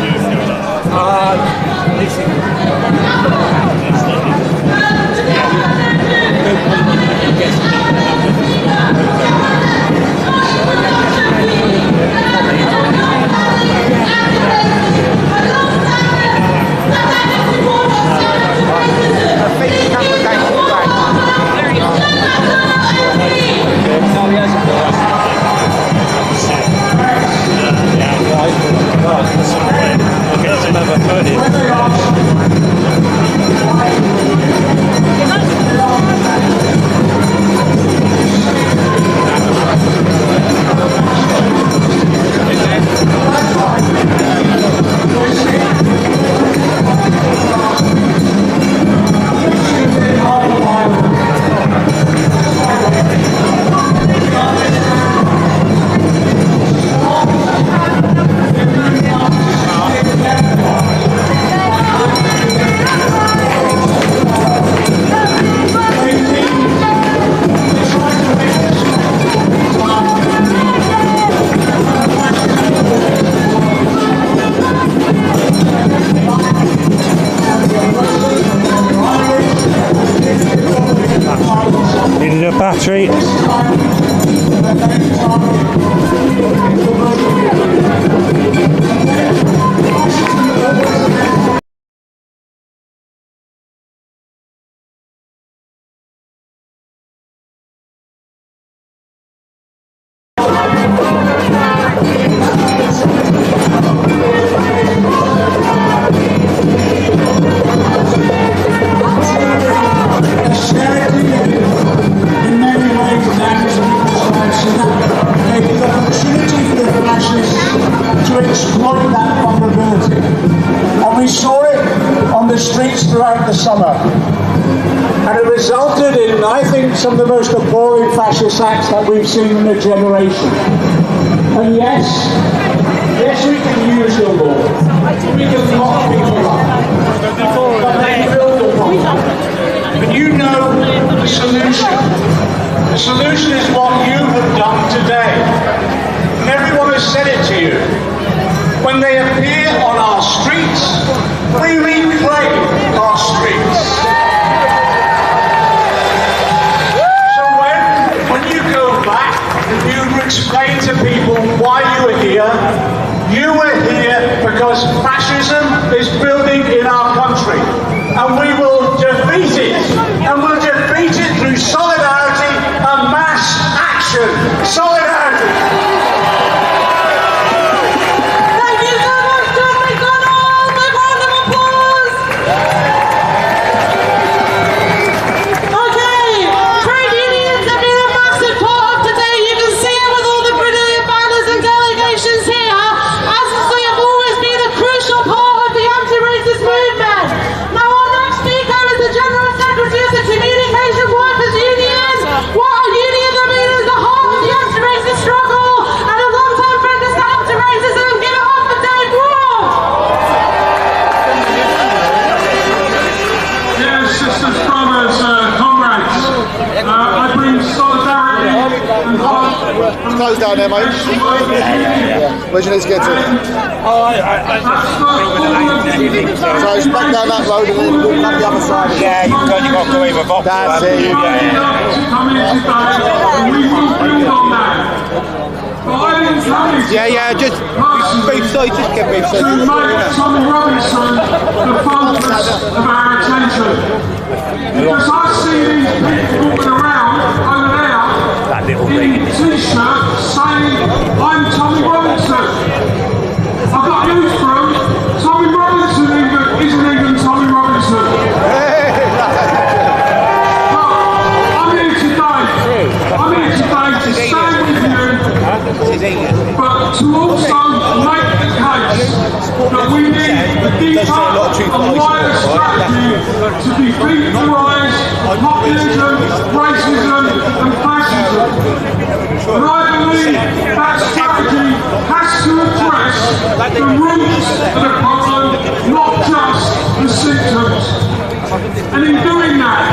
Needed a battery. Some of the most appalling fascist acts that we've seen in a generation. And yes, we can use the law. We can lock people up. But they build the problem. But you know the solution. The solution is what you have done today. And everyone has said it to you. When they appear on our streets, we reclaim our streets. Explain to people why you were here. You were here because fascism is building in our country, and we will defeat it. And we'll defeat it through solidarity and mass action. Solidarity. Thank you so much, John McDonald. Big round of applause. Okay, trade unions have been a massive part of today. You can see it with all the brilliant banners and delegations here, as they have always been a crucial part of the anti-racist movement. Now our next speaker is the General Secretary of the Communication Workers Union. What a union that means is the heart of the anti-racist struggle, and a long-time friend of anti-racism. Give it up for Dave Ward. Yes, sisters, brothers, comrades, I bring solidarity and hope. Close down there, mate. Where do you need to get to? So it's back down that road and then walk up the other side. Yeah, you've got to go in with Bob. That's it. Yeah, just brief side, just get brief side. To make Tommy Robinson the focus of our attention. Because I see these people walking around over there in t-shirts saying, I'm Tommy Robinson. I've got news for him. Tommy Robinson isn't even Tommy Robinson. I'm here today to stand with you, but to also make the case that we need a deeper and wider strategy to defeat the rise of populism, racism And in doing that,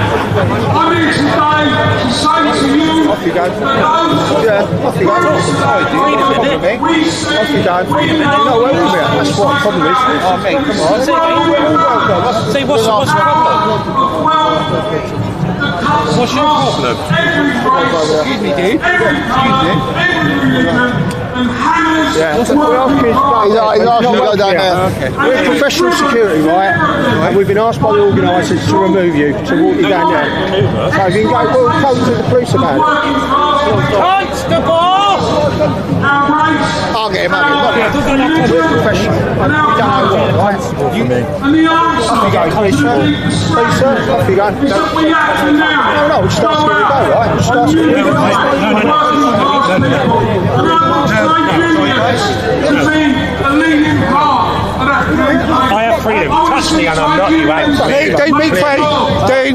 I'm here today to say to you that Off you go. we see Off you go. You're not welcome here. That's what the problem is. Oh, mate, come on. Say, what's the problem? What's your problem? Excuse me, dude. Yeah, he's asking to go down there. Okay. We're professional security, right? And we've been asked by the organisers to remove you, to walk you down there. So if you can go, we'll talk to the police about it. Constable! I'll get him out of here. We're professional. We don't know what, right? Off you go, please, sir. Please, sir. Off you go. No, just ask where we go, right? Just ask where we I have freedom. Touch me and I'm not you out. Don't be friendly.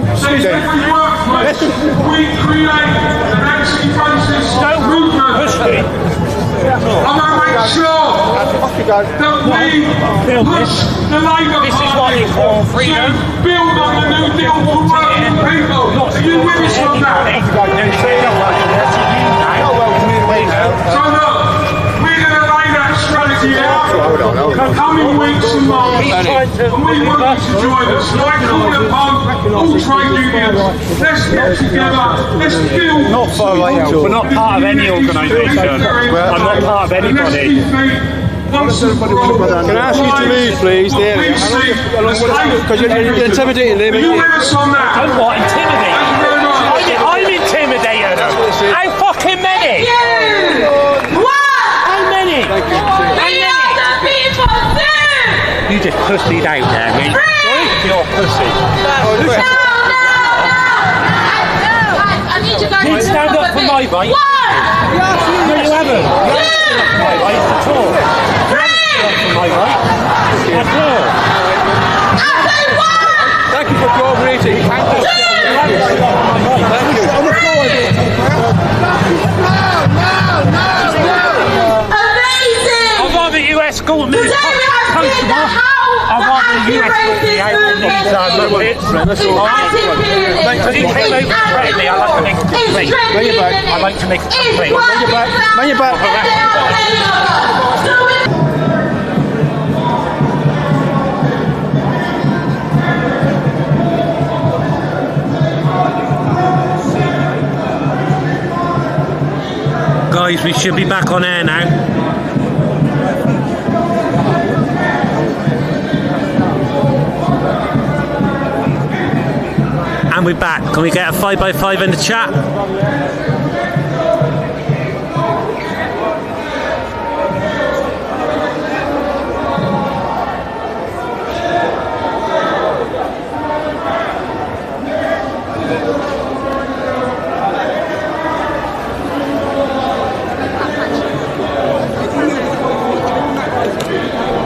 We create an anti-racist movement. Push me. I'm going to make sure that we push the Labour This is what you call freedom. to build on the New Deal for working people. Are you with us on that? So look, we're going to lay that strategy out for coming weeks and months. And we want you to join us. Like all upon all trade unions. Let's get together. Let's build. Not far away. We're not part of any organisation. I'm not part of anybody. Can I ask you to leave, please, dear? Because you're intimidating them. I'm what? Intimidating? I'm intimidating them. How fucking many? How many? You just pussied out there, mate. Sorry? You're a pussy. I need you guys You to stand up for my right. No, you haven't. You haven't stood up for my right at all. You haven't stood up for my right at all. Thank you for cooperating. You haven't stood up for my right. Thank you. I'd rather you escort me. Constable. I'd rather you escort me out than these little bits. Because you came over to threaten me, I'd like to make a complaint. Bring it back. I'd like to make a complaint. Bring it back. Bring it back. Guys, we should be back on air now. And we're back. Can we get a 5x5 in the chat?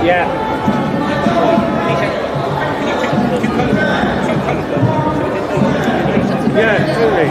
Yeah. Yeah, totally.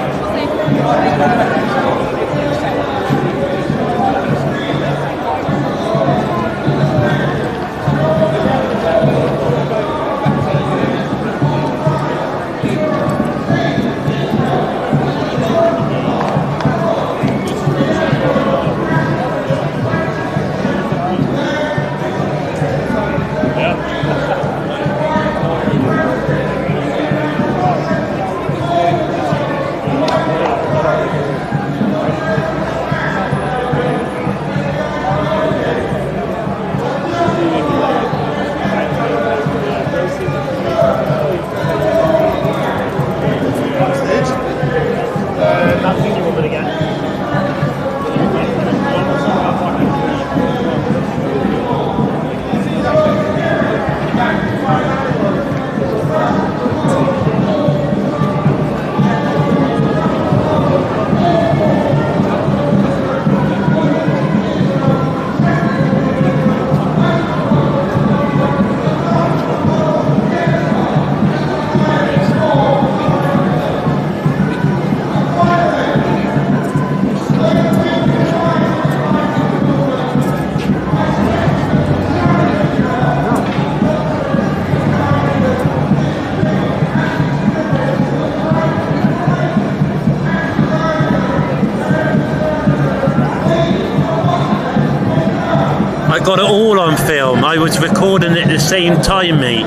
got it all on film. I was recording it at the same time, mate.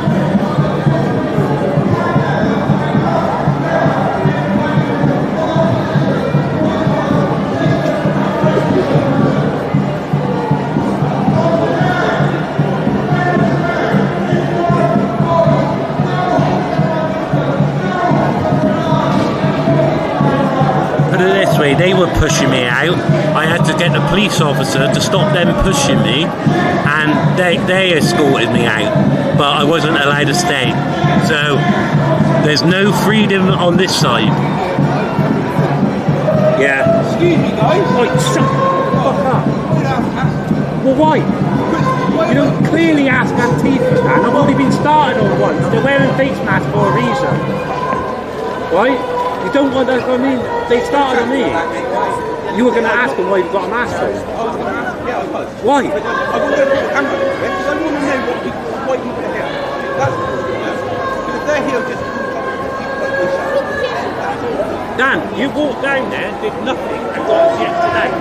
They were pushing me out. I had to get the police officer to stop them pushing me, and they escorted me out, but I wasn't allowed to stay. So there's no freedom on this side. Yeah. Excuse me, guys. Wait, shut the fuck up. Well, why? You don't clearly ask Antifa, man. I've already been started on once. They're wearing face masks for a reason. Right? You don't want that, I mean, they started on me. You were going to ask them why you've got a mask on. Why? I want to go to the camera because I want to know why people are here. Because they're here just Dan, you walked down there, did nothing, and got us yesterday.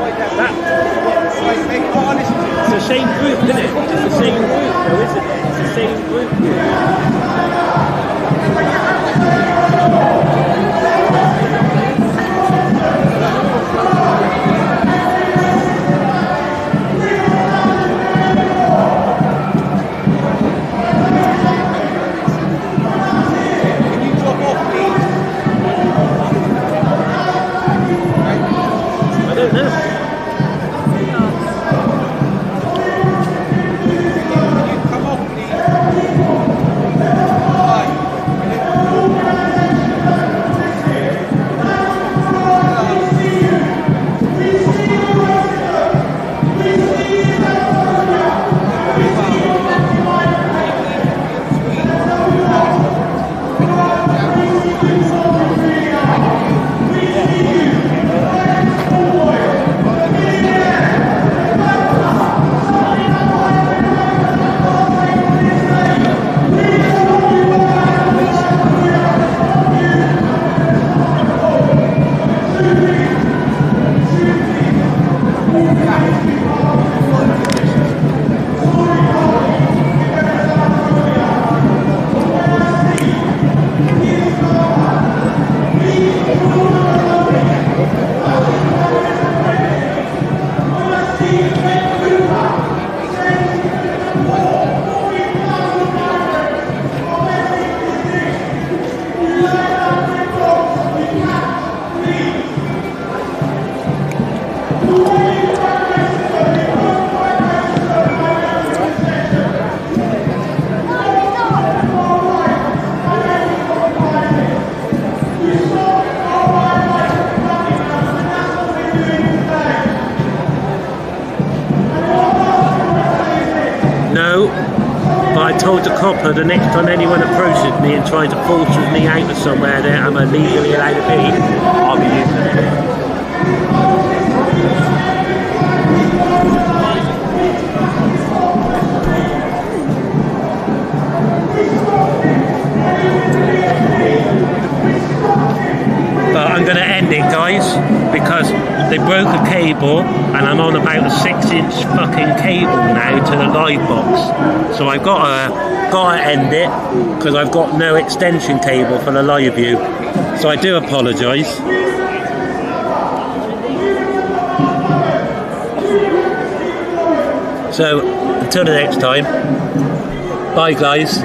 It's the same group, isn't it? It's the same group, though, isn't it? It's the same group. Told the copper the next time anyone approaches me and tries to force me out of somewhere that I'm illegally allowed to be, I'll be using it. But I'm going to end it, guys, because they broke a cable and I'm on about a 6-inch fucking cable now to the live box. So I've got to end it because I've got no extension cable for the live view. So I do apologise. So until the next time, bye guys.